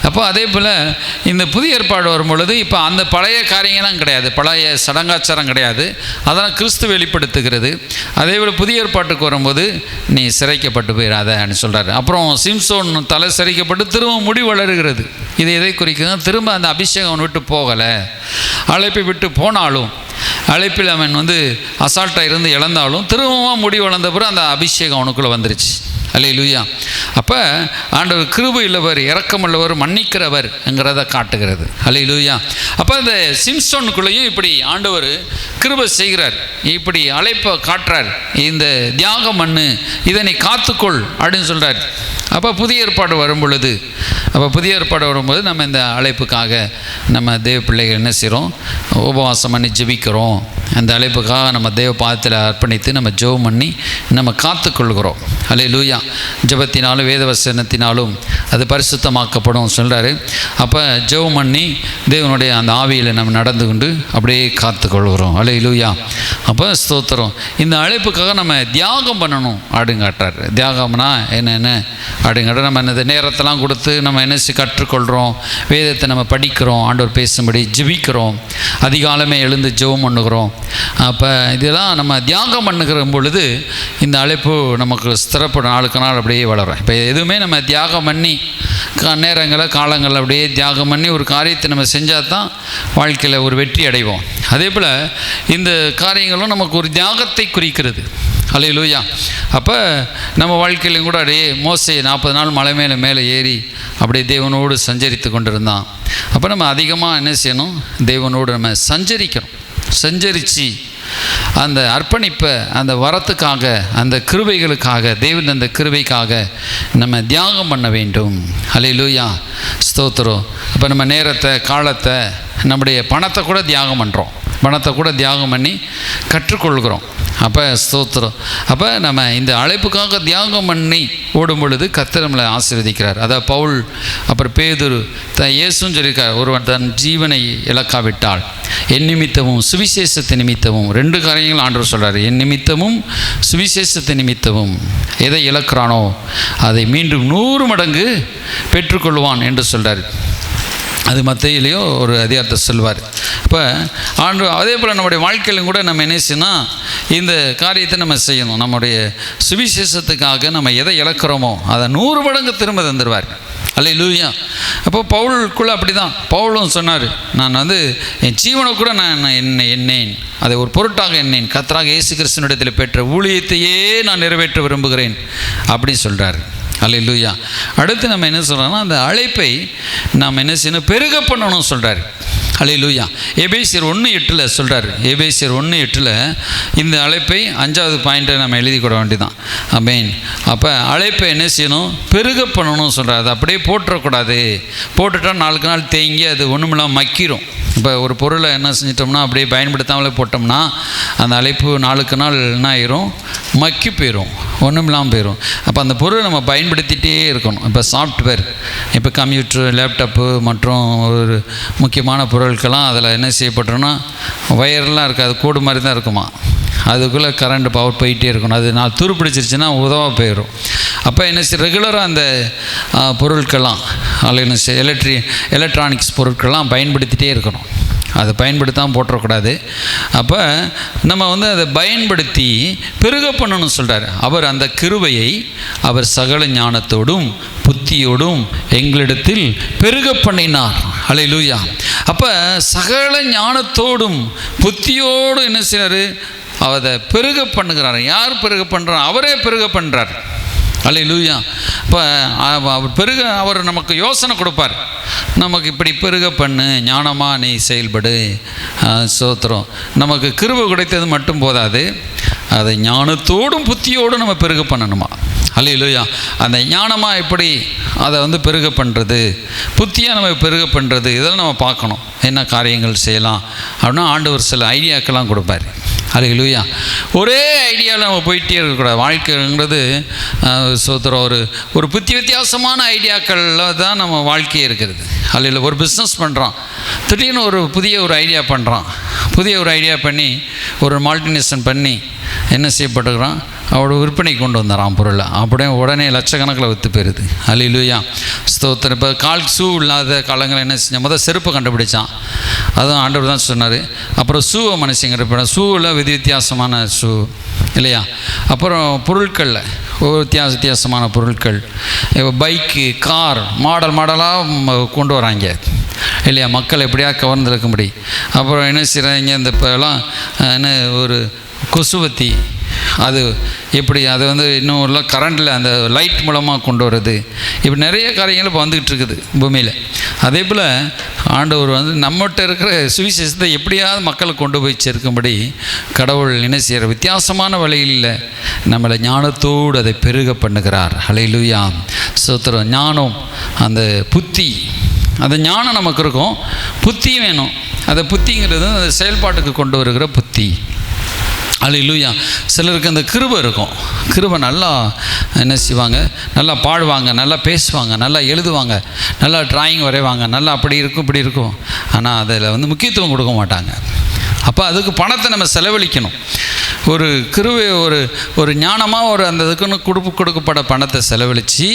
[SPEAKER 1] அப்போ அதே போல் இந்த புதிய ஏற்பாடு வரும் பொழுது இப்போ அந்த பழைய காரியங்கள்லாம் கிடையாது, பழைய சடங்காச்சாரம் கிடையாது, அதெல்லாம் கிறிஸ்து வெளிப்படுத்துகிறது. அதே போல் புதிய ஏற்பாட்டுக்கு வரும்போது நீ சிறைக்கப்பட்டு போயிடாதன்னு சொல்கிறார். அப்புறம் சிம்சோன் தலை சிறைக்கப்பட்டு திரும்ப முடி வளருகிறது. இது எதை குறிக்குதுன்னா, திரும்ப அந்த அபிஷேகம் அவன் விட்டு போகலை. அழைப்பை விட்டு போனாலும், அழைப்பில் அவன் வந்து அசால்ட்டாக இருந்து இழந்தாலும் திரும்பவும் முடி வளர்ந்த பிறகு அந்த அபிஷேகம் அவனுக்குள்ளே வந்துருச்சு. அல்லேலூயா. அப்போ ஆண்டவர் கிருபை உள்ளவர், இரக்கமுள்ளவர், மன்னிக்கிறவர் என்கிறத காட்டுகிறது. அல்லேலூயா. அப்போ இந்த சிம்சோனுக்குள்ளேயும் இப்படி ஆண்டவர் கிருபை செய்கிறார், இப்படி அழைப்பை காட்டுறார். இந்த தியாகம் பண்ணு, இதனை காத்துக்கொள் அப்படின்னு சொல்கிறார். அப்போ புதிய ஏற்பாடு வரும் பொழுது, வரும்போது நம்ம இந்த அழைப்புக்காக நம்ம தேவ பிள்ளைகள் என்ன செய்கிறோம், உபவாசம் பண்ணி ஜெபிக்கிறோம். அந்த அழைப்புக்காக நம்ம தேவ பாதத்தில் அர்ப்பணித்து நம்ம ஜெபம் பண்ணி நம்ம காத்துக்கொள்கிறோம். அல்லேலூயா. ஜெபத்தினாலும் வேத வசனத்தினாலும் அது பரிசுத்தமாக்கப்படும் சொல்கிறாரு. அப்போ ஜெபம் பண்ணி தேவனுடைய அந்த ஆவியில் நம்ம நடந்து கொண்டு அப்படியே காத்துக்கொள்கிறோம். அல்லேலூயா. அப்போ ஸ்தோத்திரம். இந்த அழைப்புக்காக நம்ம தியாகம் பண்ணணும் அப்படின்னு காட்டுறாரு. தியாகம்னா என்ன அப்படிங்கிற நம்ம இந்த நேரத்தெல்லாம் கொடுத்து நம்ம என்ன கற்றுக்கொள்கிறோம், வேதத்தை நம்ம படிக்கிறோம், ஆண்டவர் பேசும்படி ஜெபிக்கிறோம், அதிகாலமே எழுந்து ஜெபம் பண்ணுகிறோம். அப்போ இதெல்லாம் நம்ம தியாகம் பண்ணுகிற பொழுது இந்த அழைப்பு நமக்கு ஸ்திரப்படும், நாளுக்கு நாள் அப்படியே வளரும். இப்போ எதுவுமே நம்ம தியாகம் பண்ணி காலங்களில் அப்படியே தியாகம் பண்ணி ஒரு காரியத்தை நம்ம செஞ்சால் தான் வாழ்க்கையில் ஒரு வெற்றி அடைவோம். அதே போல் இந்த காரியங்களும் நமக்கு ஒரு தியாகத்தை குறிக்கிறது. அல்லேலூயா. அப்போ நம்ம வாழ்க்கையிலையும் கூட அப்படியே மோசே 40 நாள் மலை மேலே ஏறி அப்படியே தேவனோடு சஞ்சரித்து கொண்டிருந்தான். அப்போ நம்ம அதிகமாக என்ன செய்யணும், தேவனோடு நம்ம சஞ்சரித்து அந்த அர்ப்பணிப்பை, அந்த வரத்துக்காக, அந்த கிருபைகளுக்காக, தேவன் அந்த கிருபைக்காக நம்ம தியாகம் பண்ண வேண்டும். அல்லேலூயா. ஸ்தோத்திரம். இப்போ நம்ம நேரத்தை, காலத்தை, நம்முடைய பணத்தை கூட தியாகம் பண்ணுறோம். பணத்தை கூட தியாகம் பண்ணி கற்றுக்கொள்கிறோம். அப்போ ஸ்தோத்திரம். அப்போ நம்ம இந்த அழைப்புக்காக தியாகம் பண்ணி ஓடும் பொழுது கர்த்தர் நம்மளை ஆசீர்வதிக்கிறார். அதாவது பவுல், அப்புறம் பேதுரு, இயேசுன்னு சொல்லியிருக்கார், ஒருவன் தன் ஜீவனை இழக்காவிட்டால் என் நிமித்தமும் சுவிசேஷத்தை நிமித்தமும், 2 காரியங்கள் ஆண்டவர் சொல்கிறார். என் நிமித்தமும் சுவிசேஷத்தை நிமித்தமும் எதை இழக்கிறானோ அதை மீண்டும் 100 மடங்கு பெற்றுக்கொள்வான் என்று சொல்கிறார். அது மத்தேயுவிலேயோ ஒரு அதிகாரத்தை சொல்வார். இப்போ ஆண்டு அதே போல் நம்முடைய வாழ்க்கையிலும் கூட நம்ம என்ன செய்யணும், இந்த காரியத்தை நம்ம செய்யணும். நம்முடைய சுவிசேஷத்துக்காக நம்ம எதை இழக்கிறோமோ அதை 100 மடங்கு திரும்ப தந்துடுவார். அல்லேலூயா. அப்போ பவுலுக்குள்ளே அப்படி தான். பவுலும் சொன்னார், நான் என் ஜீவனை கூட நான் எண்ணேன், அதை ஒரு பொருட்டாக எண்ணேன், கர்த்தராக இயேசு கிறிஸ்துவினிடத்தில் பெற்ற ஊழியத்தையே நான் நிறைவேற்ற விரும்புகிறேன் அப்படின்னு சொல்கிறார். அல்லேலூயா. அடுத்து நம்ம என்ன சொல்கிறோம்னா, அந்த அழைப்பை நாம் என்ன செய்யணும், பெருக பண்ணணும் சொல்கிறார். அல்லேலூயா. எபேசியர் 1:8 சொல்கிறார். எபேசியர் 1:8 இந்த அழைப்பை 5வது பாயிண்ட்டை நம்ம எழுதி கொள்ள வேண்டியதான். ஆமென். அப்போ அழைப்பை என்ன செய்யணும், பெருக பண்ணணும் சொல்கிறார். அதை அப்படியே போட்டுறக்கூடாது. போட்டுட்டால் நாளுக்கு நாள் தேங்கி அது ஒன்றுமில்லாமல் மக்கிரும். இப்போ ஒரு பொருளை என்ன செஞ்சிட்டோம்னா அப்படியே பயன்படுத்தாமலே போட்டோம்னா அந்த அழைப்பு நாளுக்கு நாள் என்ன ஆயிரும், மக்கி போயிடும், ஒன்றுமில்லாமல் போயிடும். அப்போ அந்த பொருளை நம்ம பயன்படுத்திகிட்டே இருக்கணும். இப்போ சாஃப்ட்வேர், இப்போ கம்ப்யூட்ரு, லேப்டாப்பு மற்றும் ஒரு முக்கியமான பொருட்கள்லாம் அதில் என்ன செய்யப்பட்டோன்னா ஒயர்லாம் இருக்காது, கோடு மாதிரி தான் இருக்குமா, அதுக்குள்ளே கரண்ட் பவர் போயிட்டே இருக்கணும். அது நான் துரு பிடிச்சிருச்சுன்னா உதவாக போயிடும். அப்போ என்ன செய்ய, ரெகுலராக அந்த பொருட்கள்லாம் அதில் எலக்ட்ரானிக்ஸ் பொருட்கள்லாம் பயன்படுத்திகிட்டே இருக்கணும். அதை பயன்படுத்தாமல் போட்டுறக்கூடாது. அப்போ நம்ம அதை பயன்படுத்தி பெருக பண்ணணும்னு சொல்கிறார். அவர் அந்த கிருபையை அவர் சகல ஞானத்தோடும் புத்தியோடும் எங்களிடத்தில் பெருக பண்ணினார். அல்லேலூயா. அப்போ சகல ஞானத்தோடும் புத்தியோடும் என்ன செய்கிறார், அதை பெருக பண்ணுகிறார். யார் பெருக பண்ணுறார்? அவரே பெருக பண்ணுறார். அல்லேலூயா. இப்போ அவர் நமக்கு யோசனை கொடுப்பார், நமக்கு இப்படி பெருக பண்ணு, ஞானமாக நீ செயல்படு. சோத்திரம். நமக்கு கிருபை கிடைத்தது மட்டும் போதாது, அதை ஞானத்தோடும் புத்தியோடும் நம்ம பெருக பண்ணணுமா. அல்லேலூயா. அந்த ஞானமாக எப்படி அதை பெருக பண்ணுறது, புத்தியாக நம்ம பெருக பண்ணுறது, இதெல்லாம் நம்ம பார்க்கணும். என்ன காரியங்கள் செய்யலாம் அப்படின்னா ஆண்டவர் சில ஐடியாக்கெல்லாம் கொடுப்பார். அல்லேலூயா. ஒரே ஐடியாவில் நம்ம போயிட்டே இருக்கக்கூடாது. வாழ்க்கைங்கிறது சோத்திரம் ஒரு புத்தி வித்தியாசமான ஐடியாக்களில் தான் நம்ம வாழ்க்கையே இருக்கிறது. அல்ல ஒரு பிஸ்னஸ் பண்ணுறான், திடீர்னு ஒரு புதிய ஐடியா பண்ணுறான். புதிய ஐடியா பண்ணி ஒரு மால்டினேஷன் பண்ணி என்ன செய்யப்பட்டுக்கிறான், அவரோட விற்பனை கொண்டு வந்துடுறான் பொருளை. அப்படியே உடனே லட்சக்கணக்கில் விற்று போயிடுது. அல்லேலூயா. ஸ்தோத்திரம். இப்போ கால் ஷூ இல்லாத காலங்களில் என்ன செஞ்சான், முதல் செருப்பை கண்டுபிடிச்சான். அதுவும் ஆண்டவர் தான் சொன்னார். அப்புறம் ஷூவை மனுஷங்க ஷூவில் வித்தியாசமான ஷூ இல்லையா. அப்புறம் பொருட்களில் ஒரு வித்தியாசமான பொருட்கள், இப்போ பைக்கு, கார் மாடலாக கொண்டு வராங்க இல்லையா, மக்கள் எப்படியா கவர்ந்துருக்க முடியும். அப்புறம் என்ன செய்கிறாங்க, இந்த இப்போலாம் என்ன ஒரு கொசுவத்தி, அது எப்படி அதை இன்னும் கரண்டில் அந்த லைட் மூலமாக கொண்டு வர்றது, இப்படி நிறைய காரியங்கள் இப்போ வந்துக்கிட்டு இருக்குது பூமியில். அதே போல் ஆண்டவர் நம்மகிட்ட இருக்கிற சுவிசேஷத்தை எப்படியாவது மக்களுக்கு கொண்டு போய் சேர்க்கும்படி கடவுள் என்ன செய்கிற வித்தியாசமான வழியில் நம்மளை ஞானத்தோடு அதை பெருக பண்ணுகிறார். அல்லேலூயா. ஸ்தோத்திரம். ஞானம், அந்த புத்தி, அந்த ஞானம் நமக்கு இருக்கும், புத்தி வேணும். அந்த புத்திங்கிறது அந்த செயல்பாட்டுக்கு கொண்டு வருகிற புத்தி. அல்லேலூயா. சிலருக்கு அந்த கிருபை இருக்கும். கிருபை நல்லா என்ன செய்வாங்க, நல்லா பாடுவாங்க, நல்லா பேசுவாங்க, நல்லா எழுதுவாங்க, நல்லா டிராயிங் வரைவாங்க, நல்லா அப்படி இருக்கும் இப்படி இருக்கும். ஆனால் அதில் முக்கியத்துவம் கொடுக்க மாட்டாங்க. அப்போ அதுக்கு பணத்தை நம்ம செலவழிக்கணும். ஒரு கிருபை ஒரு ஞானமாக அந்த இதுக்குன்னு கொடுக்கப்பட பணத்தை செலவழித்து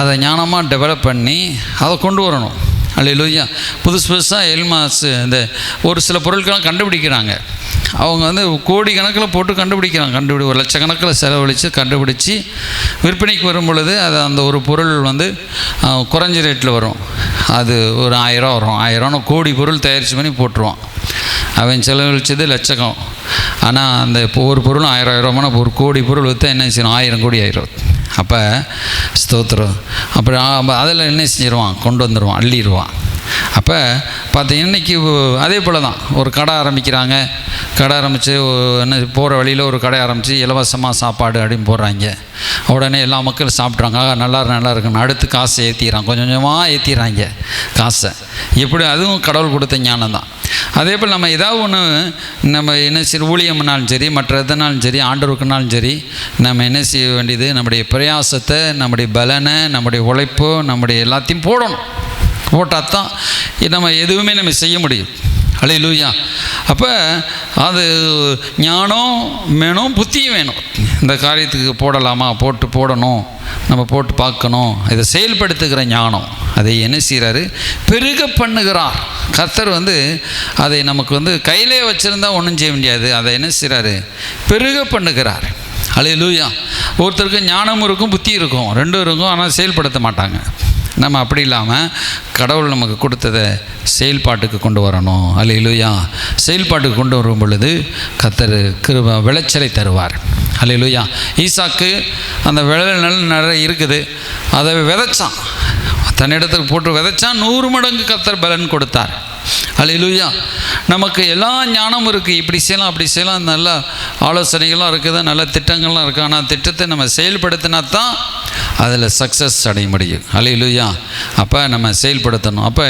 [SPEAKER 1] அதை ஞானமாக டெவலப் பண்ணி அதை கொண்டு வரணும். அல்லேலூயா. புதுசாக எல்மாஸ் இந்த ஒரு சில பொருட்கள்லாம் கண்டுபிடிக்கிறாங்க. அவங்க கோடி கணக்கில் போட்டு கண்டுபிடிக்கிறாங்க. ஒரு லட்சக்கணக்கில் செலவழித்து கண்டுபிடிச்சி விற்பனைக்கு வரும் பொழுது அது அந்த ஒரு பொருள் குறைஞ்ச ரேட்டில் வரும். அது ஒரு 1000 வரும். 1000 கோடி பொருள் தயாரித்து பண்ணி போட்டுருவான். அவன் செலவழித்தது லட்சக்கம். ஆனால் அந்த ஒரு பொருளும் 1000 ஒரு கோடி பொருள் விற்றா என்ன செய்யணும், 1000 கோடி ஆயிரும். அப்போ ஸ்தோத்திரம். அப்புறம் அதில் என்ன செஞ்சிருவான், கொண்டு வந்துடுவான், அள்ளிடுவான். அப்போ பார்த்தீங்கன்னா இன்றைக்கி அதே போல் தான் ஒரு கடை ஆரம்பிக்கிறாங்க. கடை ஆரம்பித்து என்ன போகிற வழியில் ஒரு கடை ஆரம்பித்து இலவசமாக சாப்பாடு அப்படின்னு போடுறாங்க. உடனே எல்லா மக்களும் சாப்பிட்றாங்க, நல்லா இருக்குன்னு அடுத்து காசை ஏற்றிடுறாங்க, கொஞ்சம் கொஞ்சமாக ஏற்றிடுறாங்க காசை. எப்படி அதுவும் கடவுள் கொடுத்த ஞானம் தான். அதே போல் நம்ம ஏதாவது ஒன்று நம்ம என்ன சரி ஊழியம்னாலும் சரி, மற்ற எதுனாலும் சரி, ஆண்டவருக்குனாலும் சரி, நம்ம என்ன செய்ய வேண்டியது, நம்முடைய பிரயாசத்தை, நம்முடைய பலனை, நம்முடைய உழைப்பு, நம்முடைய எல்லாத்தையும் போடணும். போட்டால் தான் நம்ம எதுவுமே நம்ம செய்ய முடியும். அல்லேலூயா. அப்போ அது ஞானம் வேணும், புத்தியும் வேணும். இந்த காரியத்துக்கு போடலாமா, போடணும், நம்ம போட்டு பார்க்கணும், இதை செயல்படுத்துகிற ஞானம். அதை என்ன செய்கிறாரு, பெருக பண்ணுகிறார் கர்த்தர். அதை நமக்கு கையிலே வச்சுருந்தா ஒன்றும் செய்ய முடியாது. அதை என்ன செய்கிறாரு, பெருக பண்ணுகிறார். அல்லேலூயா. ஒருத்தருக்கு ஞானம் இருக்கும், புத்தி இருக்கும், ரெண்டும் இருக்கும், ஆனால் செயல்படுத்த மாட்டாங்க. நம்ம அப்படி இல்லாமல் கடவுள் நமக்கு கொடுத்ததை செயல்பாட்டுக்கு கொண்டு வரணும். அல்லேலூயா. செயல்பாட்டுக்கு கொண்டு வரும் பொழுது கர்த்தர் விளைச்சலை தருவார். அல்லேலூயா. ஈசாக்கு அந்த விளைச்சல் நிறைய இருக்குது, அதை விதைச்சான், தன்னிடத்துக்கு போட்டு விதைச்சான், 100 மடங்கு கர்த்தர் பலன் கொடுத்தார். அல்லேலூயா. நமக்கு எல்லா ஞானமும் இருக்குது, இப்படி செய்யலாம் அப்படி செய்யலாம், நல்ல ஆலோசனைகள்லாம் இருக்குது, நல்ல திட்டங்கள்லாம் இருக்குது. ஆனால் திட்டத்தை நம்ம செயல்படுத்தினா தான் அதில் சக்ஸஸ் அடைய முடியும். அல்லேலூயா. அப்போ நம்ம செயல்படுத்தணும். அப்போ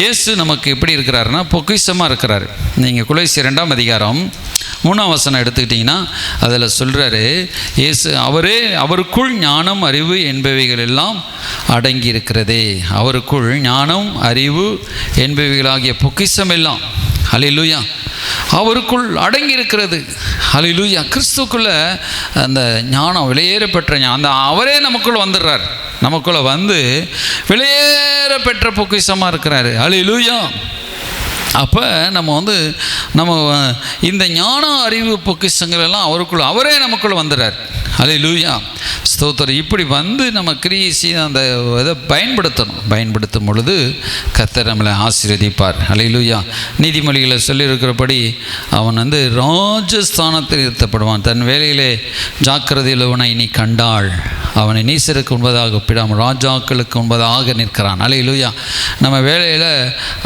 [SPEAKER 1] இயேசு நமக்கு எப்படி இருக்கிறாருன்னா பொக்கிஷமாக இருக்கிறாரு. நீங்கள் கொலோசியர் 2ஆம் அதிகாரம் 3ஆம் வசனம் எடுத்துக்கிட்டிங்கன்னா அதில் சொல்கிறாரு, இயேசு அவருக்குள் ஞானம் அறிவு என்பவைகள் எல்லாம் அடங்கி இருக்கிறதே. அவருக்குள் ஞானம் அறிவு என்பவைகளாகிய பொக்கிஷம் எல்லாம் அல்லேலூயா அவருக்குள் அடங்கி இருக்கிறது. அல்லேலூயா. கிறிஸ்துக்குள்ள அந்த ஞானம், விலையேற பெற்ற அந்த அவரே நமக்குள்ள வந்துடுறார். நமக்குள்ள விலையேற பெற்ற பொக்கிஷமாக இருக்கிறாரு. அல்லேலூயா. அப்போ நம்ம இந்த ஞான அறிவு பொக்கிஷங்கள் எல்லாம் அவரே நமக்குள்ளே வந்துடுறார். அல்லேலூயா. ஸ்தோத்திரம். இப்படி நம்ம கிரியை செய்து அந்த இதை பயன்படுத்தும் பொழுது கர்த்தர் நம்மளை ஆசீர்வதிப்பார். அல்லேலூயா. நீதிமொழிகளை சொல்லியிருக்கிறபடி அவன் ராஜஸ்தானத்தில் இருத்தப்படுவான். தன் வேலையிலே ஜாக்கிரதையில் உன்னை நீ கண்டாள், அவனை நீசருக்கு உண்பதாக ஒப்பிடாமல் ராஜாக்களுக்கு உண்பதாக நிற்கிறான். அல்லேலூயா. நம்ம வேலையில்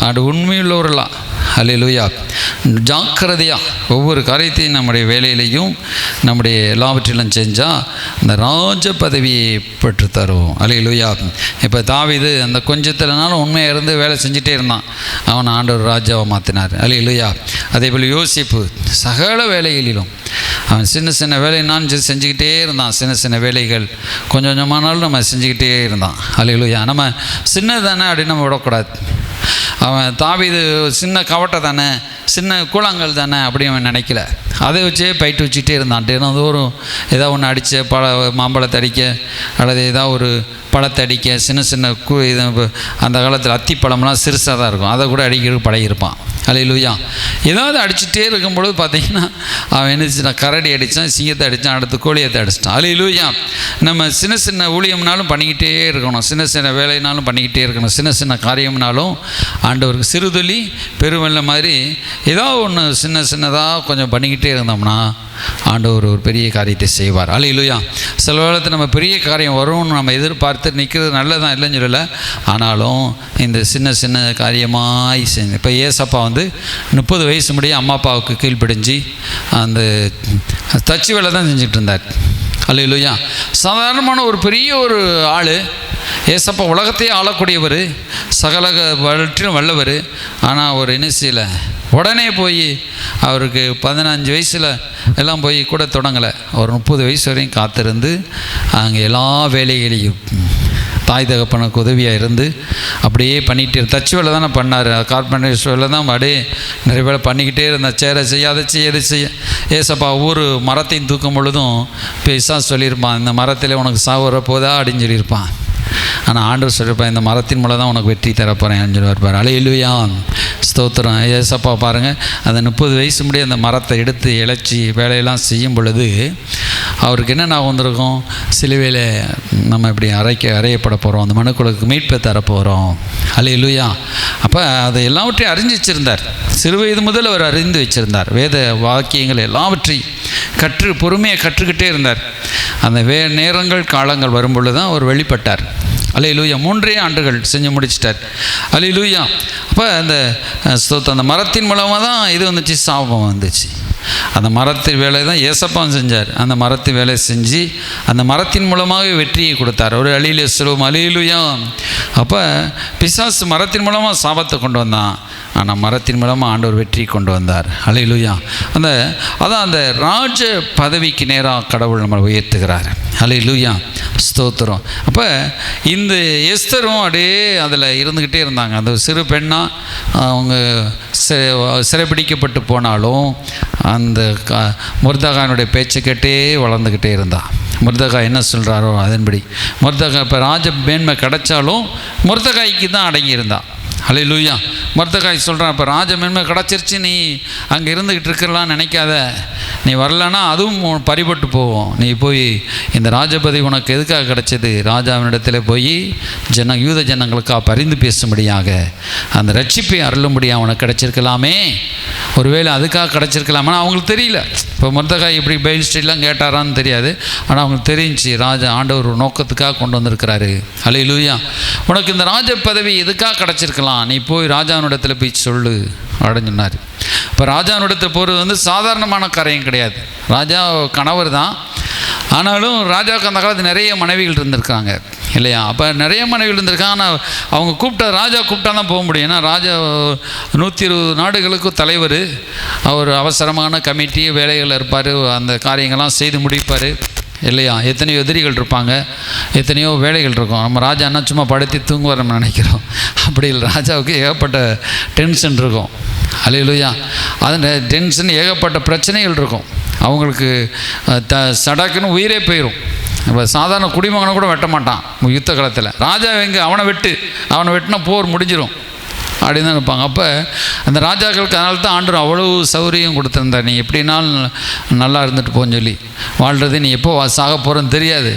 [SPEAKER 1] அது உண்மையுள்ளவர்களாக அல்லேலூயா ஜாக்கிரதையாக ஒவ்வொரு காரியத்தையும் நம்முடைய வேலையிலையும் நம்முடைய எல்லாவற்றிலும் செஞ்சால் அந்த ராஜ பதவியை பெற்று தருவோம். அல்லேலூயா. இப்போ தாவீது அந்த கொஞ்சத்திலனாலும் உண்மையாக இருந்து வேலை செஞ்சுட்டே இருந்தான், அவனை ஆண்டவர் ராஜாவை மாற்றினார். அல்லேலூயா. அதே போல் யோசிப்பு சகல வேலைகளிலும் அவன் சின்ன வேலைனாலும் செஞ்சுக்கிட்டே இருந்தான். சின்ன வேலைகள் கொஞ்சம் கொஞ்சமானாலும் நம்ம செஞ்சுக்கிட்டே இருந்தான். அல்லேலூயா. நம்ம சின்னதானே அப்படின்னு நம்ம விடக்கூடாது. அவன் தாவீது சின்ன கவட்டை தானே, சின்ன கூழாங்கல் தானே அப்படி அவன் நினைக்கல. அதை வச்சே பயிட்டு வச்சுக்கிட்டே இருந்தான். தினந்தோறும் ஏதாவது ஒன்று அடித்த மாம்பழத்தை அடிக்க அல்லது ஏதாவது ஒரு பழத்தை அடிக்க, சின்ன அந்த காலத்தில் அத்திப்பழம்லாம் சிறுசாக தான் இருக்கும், அதை கூட அடிக்கிறதுக்கு பழகியிருப்பான். அல்லேலூயா. ஏதாவது அடிச்சுட்டே இருக்கும்பொழுது பார்த்தீங்கன்னா அவன் என்ன கரடி அடித்தான், சிங்கத்தை அடித்தான், அடுத்து கோழியத்தை அடிச்சிட்டான். அல்லேலூயா. நம்ம சின்ன ஊழியம்னாலும் பண்ணிக்கிட்டே இருக்கணும், சின்ன வேலைனாலும் பண்ணிக்கிட்டே இருக்கணும், சின்ன காரியம்னாலும் ஆண்டவருக்கு சிறுதுளி பெருவெள்ள மாதிரி ஏதாவது ஒன்று சின்னதாக கொஞ்சம் பண்ணிக்கிட்டே இருந்தோம்னா ஆண்டவர் ஒரு பெரிய காரியத்தை செய்வார். அல்லேலூயா. சில வேளத்தில் நம்ம பெரிய காரியம் வரும்னு நம்ம எதிர்பார்த்து நிற்கிறது நல்லதான், இல்லைன்னு சொல்லலை. ஆனாலும் இந்த சின்ன காரியமாய் செஞ்சு இப்போ ஏசப்பா 30 வயசு முடிய அம்மா அப்பாவுக்கு கீழ்ப்படிஞ்சு அந்த தச்சு வேலை தான் செஞ்சுட்டு இருந்தார். அல்லேலூயா. சாதாரணமான ஒரு பெரிய ஒரு ஆள் ஏசப்பா, உலகத்தையே ஆளக்கூடியவர், சகலவற்றிலும் வல்லவர். ஆனால் அவர் என்ன செய்யலை, உடனே போய் அவருக்கு 15 வயசில் எல்லாம் போய் கூட தொடங்கலை. ஒரு 30 வயசு வரையும் காத்திருந்து அங்கே எல்லா வேலைகளையும் தாய் தகப்பனுக்கு உதவியாக இருந்து அப்படியே பண்ணிகிட்டே தச்சு வேலை தானே பண்ணார். கார்பெண்டர்ஸ் வேலை தான் அப்படியே நிறைய வேலை பண்ணிக்கிட்டே இருந்தார். சேரை செய்ய, அதை செய்ய. ஏசப்பா ஒவ்வொரு மரத்தையும் தூக்கும் பொழுதும் பேசா சொல்லியிருப்பான், இந்த மரத்தில் உனக்கு சாவு வரப்போதா அப்படின்னு சொல்லியிருப்பான். ஆனால் ஆண்டவர் சொல்லியிருப்பான், இந்த மரத்தின் மூலம் தான் உனக்கு வெற்றி தரப்போகிறேன் சொல்லி இருப்பார். அல்லேலூயா. ஸ்தோத்திரம். ஏசப்பா பாருங்கள், அந்த 30 வயசு முடிய அந்த மரத்தை எடுத்து இழைச்சி வேலையெல்லாம் செய்யும் பொழுது அவருக்கு என்ன நான் வந்திருக்கோம், சிலுவையில் நம்ம இப்படி அறையப்பட போகிறோம், அந்த மனுக்குழுக்கு மீட்பை தரப்போகிறோம். அல்லேலூயா. அப்போ அதை எல்லாவற்றையும் அறிஞ்சு வச்சுருந்தார். சிறு வயது முதல் அவர் அறிந்து வச்சுருந்தார். வேத வாக்கியங்கள் எல்லாவற்றையும் பொறுமையை கற்றுக்கிட்டே இருந்தார். அந்த நேரங்கள் காலங்கள் வரும்பொழுது தான் அவர் வெளிப்பட்டார். அல்லேலூயா. 3 ஆண்டுகள் செஞ்சு முடிச்சிட்டார். அல்லேலூயா. அப்போ அந்த அந்த மரத்தின் மூலமாக தான் இது வந்துச்சு, சாபம் வந்துச்சு. அந்த மரத்தின் வேலை தான் ஏசப்பான் செஞ்சார். அந்த மரத்தின் வேலை செஞ்சு அந்த மரத்தின் மூலமாக வெற்றியை கொடுத்தார். ஒரு அழியிலே சொல்லுவோம் அல்லேலூயா. அப்போ பிசாசு மரத்தின் மூலமாக சாபத்தை கொண்டு வந்தான், ஆனால் மரத்தின் மூலமாக ஆண்டவர் வெற்றி கொண்டு வந்தார். அல்லேலூயா. அதான் அந்த ராஜ பதவிக்கு நேராக கடவுள் நம்மளை உயர்த்துகிறார். அல்லேலூயா, ஸ்தோத்திரம். அப்போ இந்த எஸ்தரும் அப்படியே அதில் இருந்துக்கிட்டே இருந்தாங்க. அந்த சிறு பெண்ணாக அவங்க சிறைப்பிடிக்கப்பட்டு போனாலும் அந்த மொர்தெகாயினுடைய பேச்சை கேட்டே வளர்ந்துக்கிட்டே இருந்தான். மொர்தெகாய் என்ன சொல்கிறாரோ அதன்படி மொர்தெகாய் இப்போ ராஜ மேன்மை கிடைச்சாலும் மொர்தெகாய்க்கு தான் அடங்கியிருந்தான். அல்லேலூயா. மொர்தெகாய் சொல்கிறான், இப்போ ராஜ மேன்மை கிடச்சிருச்சு, நீ அங்கே இருந்துக்கிட்டு இருக்கலான்னு நினைக்காத, நீ வரலன்னா அதுவும் பறிபட்டு போவோம். நீ போய் இந்த ராஜபதி உனக்கு எதுக்காக கிடைச்சது, ராஜாவினிடத்தில் போய் யூத ஜனங்களுக்காக பரிந்து பேசும்படியாக அந்த ரட்சிப்பை அருளும்படியாக உனக்கு கிடச்சிருக்கலாமே, ஒருவேளை அதுக்காக கிடச்சிருக்கலாமே. அவங்களுக்கு தெரியல, இப்போ மொர்தெகாய் இப்படி பெயில் ஸ்ட்ரீட்லாம் கேட்டாரான்னு தெரியாது, ஆனால் அவங்களுக்கு தெரிஞ்சு ராஜா ஆண்டவர் ஒரு நோக்கத்துக்காக கொண்டு வந்திருக்கிறாரு. அல்லேலூயா. உனக்கு இந்த ராஜ பதவி எதுக்காக கிடச்சிருக்கலாம், நீ போய் ராஜாவினிடத்தில் போய் சொல்லு அப்படின்னு சொன்னார். இப்போ ராஜாவினிடத்தில் போகிறது சாதாரணமான காரியம் கிடையாது. ராஜா கணவர் தான், ஆனாலும் ராஜாவுக்கு அந்த காலத்தில் நிறைய மனைவிகள் இருந்திருக்காங்க இல்லையா. அப்போ நிறைய மனைவிகள் இருந்திருக்காங்க. ஆனால் அவங்க ராஜா கூப்பிட்டா தான் போக முடியும். ஏன்னா ராஜா 120 நாடுகளுக்கும் தலைவர், அவர் அவசரமான கமிட்டி வேலைகள் இருப்பார், அந்த காரியங்கள்லாம் செய்து முடிப்பார் இல்லையா. எத்தனையோ எதிரிகள் இருப்பாங்க, எத்தனையோ வேலைகள் இருக்கும். நம்ம ராஜான்னா சும்மா படுத்தி தூங்குவார் நம்ம நினைக்கிறோம், அப்படி இல்லை. ராஜாவுக்கு ஏகப்பட்ட டென்ஷன் இருக்கும். அல்லேலூயா. அந்த டென்ஷன் ஏகப்பட்ட பிரச்சனைகள் இருக்கும். அவங்களுக்கு சடாக்குன்னு உயிரே போயிடும். இப்போ சாதாரண குடிமகனை கூட வெட்ட மாட்டான் யுத்த காலத்தில். ராஜா எங்கே அவனை வெட்டினா போர் முடிஞ்சிடும் அப்படின்னு தான் இருப்பாங்க. அப்போ அந்த ராஜாக்களுக்கு அதனால தான் ஆண்டவர் அவ்வளவு சௌகரியம் கொடுத்துருந்தார். நீ எப்படினாலும் நல்லா இருந்துட்டு போன்னு சொல்லி, வாழ்கிறது நீ எப்போ சாக போகிறன்னு தெரியாது,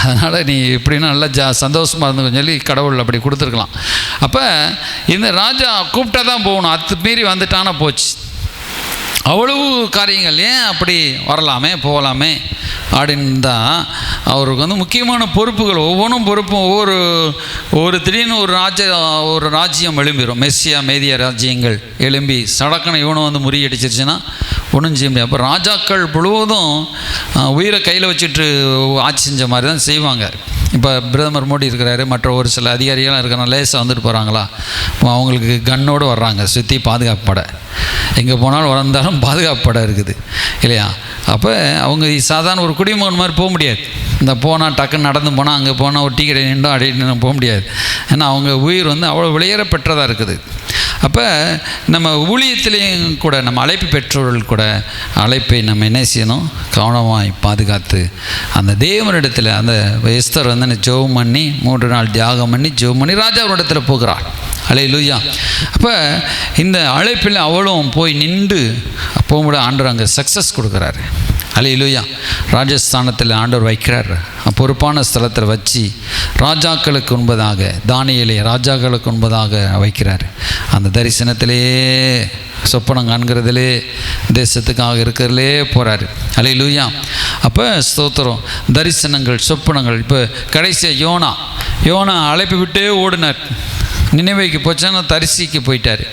[SPEAKER 1] அதனால் நீ எப்படின்னா நல்லா சந்தோஷமாக இருந்துன்னு சொல்லி கடவுள் அப்படி கொடுத்துருக்கலாம். அப்போ இந்த ராஜா கூப்பிட்டா தான் போகணும், அது மீறி வந்துட்டானா போச்சு. அவ்வளவு காரியங்கள் ஏன் அப்படி வரலாமே போகலாமே அப்படின்னு தான் அவருக்கு முக்கியமான பொறுப்புகள், ஒவ்வொன்றும் பொறுப்பும் ஒவ்வொரு திடீர்னு ஒரு ராஜ்யம் எழும்பிடும். மெஸ்ஸியா மேதிய ராஜ்யங்கள் எழும்பி சடக்குன்னு இவனும் முறியடிச்சிருச்சுன்னா ஒன்றும் செய்ய முடியாது. அப்போ ராஜாக்கள் முழுவதும் உயிரை கையில் வச்சுட்டு ஆட்சி செஞ்ச மாதிரி தான் செய்வாங்க. இப்போ பிரதமர் மோடி இருக்கிறாரு, மற்ற ஒரு சில அதிகாரிகள்லாம் இருக்கிறாங்க, லேசாக வந்துட்டு போகிறாங்களா, அவங்களுக்கு கன்னோடு வர்றாங்க, சுற்றி பாதுகாப்பு படை, எங்கே போனாலும் வந்தாலும் பாதுகாப்பு படை இருக்குது இல்லையா. அப்போ அவங்க சாதாரண ஒரு குடிமகன் மாதிரி போக முடியாது. இந்த போனால் டக்குன்னு நடந்து போனால், அங்கே போனால் ஒரு டீ கடை நின்றோம் அப்படின்னு போக முடியாது. ஏன்னா அவங்க உயிர் அவ்வளோ விளையேற பெற்றதாக இருக்குது. அப்போ நம்ம ஊழியத்திலையும் கூட நம்ம அழைப்பு பெற்றோர்கள் கூட அழைப்பை நம்ம என்ன செய்யணும், கவனமாய் பாதுகாத்து அந்த தேவனிடத்தில் அந்த எஸ்தர் ஜெபம் பண்ணி 3 நாள் தியாகம் பண்ணி ஜெபம் பண்ணி ராஜாவினிடத்தில் போகிறாள். அல்லேலூயா. அப்போ இந்த அழைப்பில் அவளும் போய் நின்று போகும்போது ஆண்டவர் அங்கே சக்ஸஸ் கொடுக்குறாரு. அல்லேலூயா. ராஜஸ்தானத்தில் ஆண்டவர் வைக்கிறார், பொறுப்பான ஸ்தலத்தில் வச்சு ராஜாக்களுக்கு உண்பதாக, தானியேலை ராஜாக்களுக்கு உண்பதாக வைக்கிறார். அந்த தரிசனத்திலே சொப்பனம் காண்கிறதுலே தேசத்துக்காக இருக்கிறதுலே போகிறாரு. அல்லேலூயா. அப்போ ஸ்தோத்திரம், தரிசனங்கள் சொப்பனங்கள். இப்போ கடைசியாக யோனா அழைப்பு விட்டே ஓடினார். நினைவைக்கு போச்சான்னா தரிசிக்கு போயிட்டார்.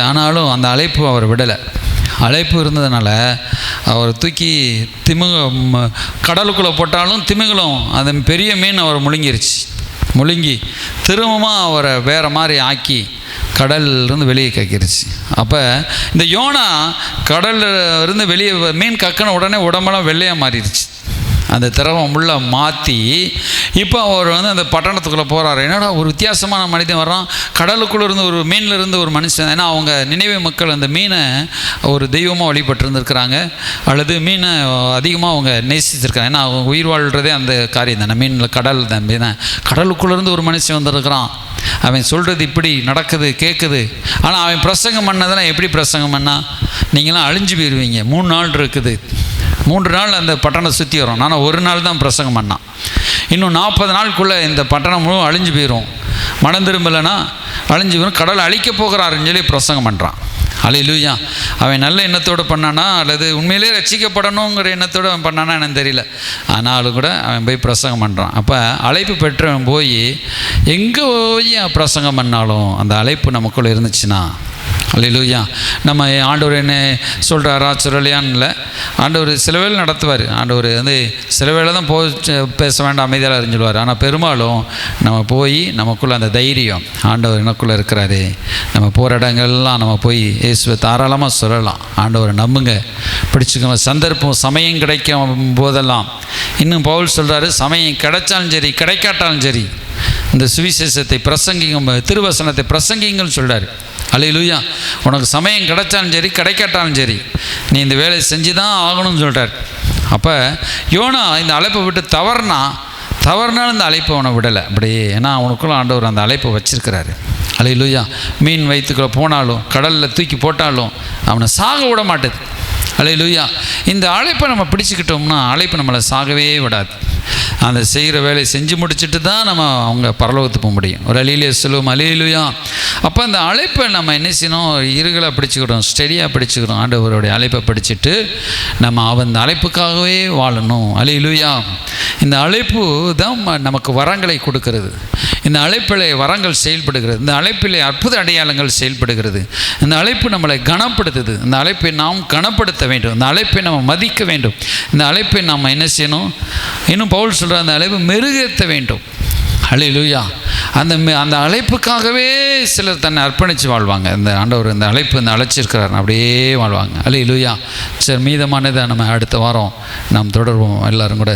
[SPEAKER 1] ஆனாலும் அந்த அழைப்பு அவர் விடலை. அழைப்பு இருந்ததுனால அவர் தூக்கி கடலுக்குள்ளே போட்டாலும் திமிங்கலம் அந்த பெரிய மீன் அவரை முழுங்கி திரும்பமாக அவரை வேறு மாதிரி ஆக்கி கடல்லிருந்து வெளியே கக்கிருச்சு. அப்போ இந்த யோனா கடலில் இருந்து வெளியே மீன் கக்கின உடனே உடம்பெல்லாம் வெள்ளையாக மாறிடுச்சு. அந்த திரவம் உள்ள மாற்றி இப்போ அவர் அந்த பட்டணத்துக்குள்ளே போகிறார். என்னடா ஒரு வித்தியாசமான மனிதன் வர்றான், கடலுக்குள்ளே இருந்து ஒரு மீனில் இருந்து ஒரு மனுஷன். ஏன்னா அவங்க நினைவே மக்கள் அந்த மீனை ஒரு தெய்வமாக வழிபட்டுருந்துருக்கிறாங்க, அல்லது மீனை அதிகமாக அவங்க நேசிச்சிருக்காங்க. ஏன்னா அவங்க உயிர் வாழ்கிறதே அந்த காரியம் தானே, மீனில் கடல் தான். கடலுக்குள்ளேருந்து ஒரு மனுஷன் வந்துருக்கிறான், அவன் சொல்கிறது இப்படி நடக்குது கேட்குது. ஆனால் அவன் பிரசங்கம் பண்ணதெல்லாம் எப்படி பிரசங்கம் பண்ணால், நீங்களாம் அழிஞ்சு போயிடுவீங்க, 3 நாள் இருக்குது, 3 நாள் அந்த பட்டணம் சுற்றி வரும், ஆனால் 1 நாள் தான் பிரசங்கம் பண்ணான், இன்னும் 40 நாளுக்குள்ளே இந்த பட்டணம் முழுவதும் அழிஞ்சு போயிடும், மனம் திரும்பலைன்னா அழிஞ்சு போயிடும், கடலை அழிக்க போகிறாருன்னு சொல்லி பிரசங்கம் பண்ணுறான். அல்லேலூயா. அவன் நல்ல எண்ணத்தோடு பண்ணானா அல்லது உண்மையிலே ரட்சிக்கப்படணுங்கிற எண்ணத்தோடு அவன் பண்ணானா எனக்கு தெரியல. ஆனாலும் கூட அவன் போய் பிரசங்கம் பண்ணுறான். அப்போ அழைப்பு பெற்றவன் போய் எங்கே போய் பிரசங்கம் பண்ணாலும் அந்த அழைப்பு நமக்குள்ளே இருந்துச்சுன்னா, அல்லேலூயா, நம்ம ஆண்டவர் என்ன சொல்கிறாரா சொல்லலையான்னு இல்லை. ஆண்டவர் சில வேளை நடத்துவார். ஆண்டவர் சில வேளை தான் பேச வேண்டாம் அமைதியாக அறிஞ்சிடுவார். ஆனால் பெரும்பாலும் நம்ம போய் நமக்குள்ளே அந்த தைரியம், ஆண்டவர் எனக்குள்ளே இருக்கிறாரு, நம்ம போகிற இடங்கள்லாம் நம்ம போய் இயேசுவை தாராளமாக சொல்லலாம். ஆண்டவரை நம்புங்க, பிடிச்சிக்கோங்க. சந்தர்ப்பம் சமயம் கிடைக்கும் போதெல்லாம், இன்னும் பவுல் சொல்கிறாரு, சமயம் கிடைச்சாலும் சரி கிடைக்காட்டாலும் சரி இந்த சுவிசேஷத்தை பிரசங்கிங்க, திருவசனத்தை பிரசங்கிங்கன்னு சொல்கிறார். அல்லேலூயா. உனக்கு சமயம் கிடைச்சாலும் சரி கிடைக்காட்டாலும் சரி நீ இந்த வேலையை செஞ்சு தான் ஆகணும்னு சொல்கிறார். அப்போ யோனா இந்த அழைப்பை விட்டு தவறுனாலும் இந்த அழைப்பை அவனை விடலை அப்படியே. ஏன்னா அவனுக்குள்ள ஆண்டவர் அந்த அழைப்பை வச்சிருக்கிறாரு. அல்லேலூயா. மீன் வயிற்றுக்குள்ளே போனாலும் கடலில் தூக்கி போட்டாலும் அவனை சாக விட மாட்டேது. அல்லேலூயா. இந்த அழைப்பை நம்ம பிடிச்சிக்கிட்டோம்னா அழைப்பு நம்மளை சாகவே விடாது. அந்த செய்கிற வேலையை செஞ்சு முடிச்சுட்டு தான் நம்ம அவங்க பரலோகத்துக்கு போக முடியும். ஒரு அழியிலே சொல்லுவோம் அல்லேலூயா. அப்போ அந்த அழைப்பை நம்ம என்ன செய்யணும், இருகளாக பிடிச்சிக்கிட்டோம், ஸ்டெடியாக பிடிச்சிக்கிறோம். ஆண்டவருடைய அழைப்பை பிடிச்சிட்டு நம்ம அந்த அழைப்புக்காகவே வாழணும். அல்லேலூயா. இந்த அழைப்பு தான் நமக்கு வரங்களை கொடுக்கிறது. இந்த அழைப்பில் வரங்கள் செயல்படுகிறது. இந்த அழைப்பில் அற்புத அடையாளங்கள் செயல்படுகிறது. இந்த அழைப்பு நம்மளை கனப்படுத்துது. இந்த அழைப்பை நாம் கனப்படுத்த வேண்டும். இந்த அழைப்பை நம்ம மதிக்க வேண்டும். இந்த அழைப்பை நாம் என்ன செய்யணும், இன்னும் பவுல் சொல்கிற அந்த அழைப்பு மெருகேற்ற வேண்டும். அல்லேலூயா. அந்த அழைப்புக்காகவே சிலர் தன்னை அர்ப்பணித்து வாழ்வாங்க. இந்த ஆண்டவர் இந்த அழைப்பு இந்த அழைச்சிருக்கிறார் அப்படியே வாழ்வாங்க. அல்லேலூயா. சரி, மீதமானதை நம்ம அடுத்த வாரம் நாம் தொடர்வோம். எல்லோரும் கூட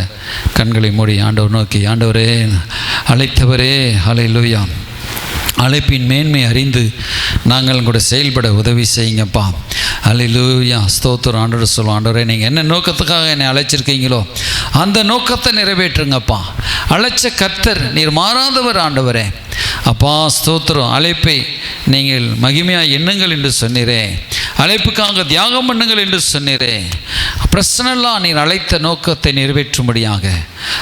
[SPEAKER 1] கண்களை மூடி ஆண்டவர் நோக்கி, ஆண்டவரே அழைத்தவரே, அல்லேலூயா, அழைப்பின் மேன்மை அறிந்து நாங்கள் கூட செயல்பட உதவி செய்யுங்கப்பா. அல்லேலூயா. ஸ்தோத்திரம். ஆண்டவர் சொல்லுவோம், ஆண்டவரே நீங்கள் என்ன நோக்கத்துக்காக என்னை அழைச்சிருக்கீங்களோ அந்த நோக்கத்தை நிறைவேற்றுங்கப்பா. அழைச்ச கர்த்தர் நீர் மாறாதவர் ஆண்டவரே. அப்பா ஸ்தோத்திரம். அழைப்பை நீங்கள் மகிமையாக எண்ணுங்கள் என்று சொன்னீரே, அழைப்புக்காக தியாகம் பண்ணுங்கள் என்று சொன்னீரே. பிரச்சனைலாம் நீர் அழைத்த நோக்கத்தை நிறைவேற்றும்படியாக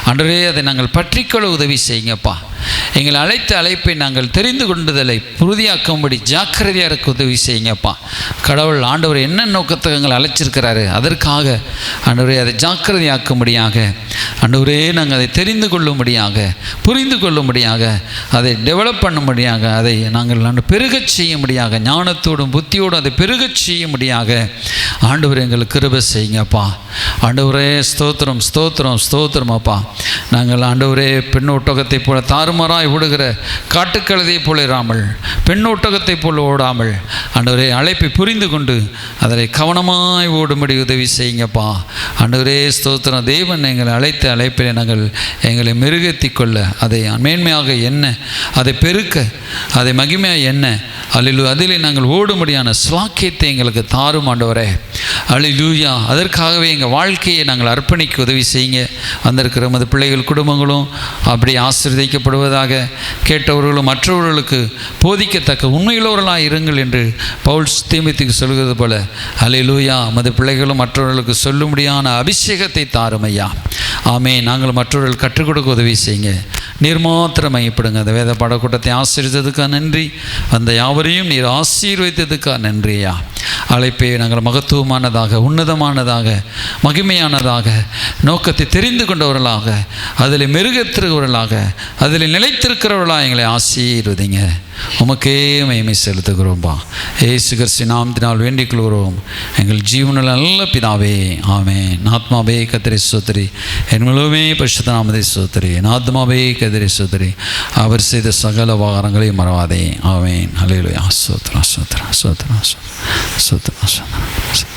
[SPEAKER 1] ஆண்டவரே அதை நாங்கள் பற்றிக்கொள்ள உதவி செய்யுங்கப்பா. எங்கள் அழைத்த அழைப்பை நாங்கள் தெரிந்து கொண்டதலை உறுதியாக்கும்படி ஜாக்கிரதையாக இருக்க உதவி செய்யுங்கப்பா. கடவுள் ஆண்டவர் என்ன நோக்கத்தை எங்களை அழைச்சிருக்கிறாரு அதற்காக ஆண்டவரே அதை ஜாக்கிரதையாக்கும்படியாக ஆண்டவரே நாங்கள் அதை தெரிந்து கொள்ளும்படியாக புரிந்து கொள்ளும்படியாக அதை டெவலப் பண்ணும்படியாக அதை நாங்கள் பெருகச் செய்யும்படியாக ஞானத்தோடும் புத்தியோடும் அதை பெருகச் செய்யும்படியாக ஆண்டவர் எங்களுக்கு கிருபை செய்யுங்கப்பா. ஆண்டவரே ஸ்தோத்திரம் ஸ்தோத்திரம் ஸ்தோத்திரம் அப்பா. நாங்கள் ஆண்டவரே பெண்ணோட்டகத்தை போல தாறுமாறாய் ஓடுகிற காட்டுக்கழுதை போல இராமல், பெண்ணோட்டகத்தை போல ஓடாமல் ஆண்டவரே அழைப்பை புரிந்து கொண்டு அதை கவனமாய் ஓடும்படி உதவி செய்யுங்கப்பா. ஆண்டவரே ஸ்தோத்திரம். தேவன் எங்களை அழைத்த அழைப்பில் நாங்கள் எங்களை மெருகேற்றி கொள்ள, அதை மேன்மையாக எண்ண, அதை பெருக்க, அதை மகிமையாக எண்ண, அதிலே நாங்கள் ஓடும்படியான ஸ்வாக்கியத்தை எங்களுக்கு தாரும் ஆண்டவரே. அல்லேலூயா. அதற்காகவே எங்கள் வாழ்க்கையை நாங்கள் அர்ப்பணிக்க உதவி செய்யுங்க. வந்திருக்கிற நமது பிள்ளைகள் குடும்பங்களும் அப்படி ஆசீர்வதிக்கப்படுவதாக, கேட்டவர்களும் மற்றவர்களுக்கு போதிக்கத்தக்க உண்மையுள்ளவர்களாக இருங்கள் என்று பவுல் தீமோத்தேயுக்கு சொல்கிறது போல அல்லேலூயா. நமது பிள்ளைகளும் மற்றவர்களுக்கு சொல்லும்படியான அபிஷேகத்தை தாரும் ஐயா. ஆமே. நாங்கள் மற்றவர்கள் கற்றுக் கொடுக்க உதவி செய்யுங்க. நீர் மாத்திரம் மையப்படுங்க. அந்த வேத பாடக்கூட்டத்தை ஆசீர்வதித்ததுக்காக நன்றி. அந்த யாவரையும் நீர் ஆசீர்வதித்ததுக்காக நன்றியா. அழைப்பை நாங்கள் மகத்துவமானதாக, உன்னதமானதாக, மகிமையானதாக, நோக்கத்தை தெரிந்து கொண்டவர்களாக, அதில் மெருகத்திருக்கிறவர்களாக, அதில் நிலைத்திருக்கிறவர்களாக எங்களை ஆசீர்வதிங்க. உமக்கே மகிமை செலுத்துகிறோம்பா. இயேசு கிறிஸ்துவின் நாமத்தினால் வேண்டிக் கொள்கிறோம் எங்கள் ஜீவனில் நல்ல பிதாவே. ஆமென். ஆத்மாவே கர்த்தரை ஸ்தோத்திரி, என் முழுமே பரிசுத்த நாமத்தை ஸ்தோத்திரி, என் ஆத்மாவே கர்த்தரை ஸ்தோத்திரி, அவர் செய்த சகல உபகாரங்களையும் மறவாதே. ஆமென். அல்லேலூயா. ஸ்தோத்திரம் ஸ்தோத்திரம் ஸ்தோத்திரம் ஸ்தோத்திரம் ஸ்தோத்திரம்.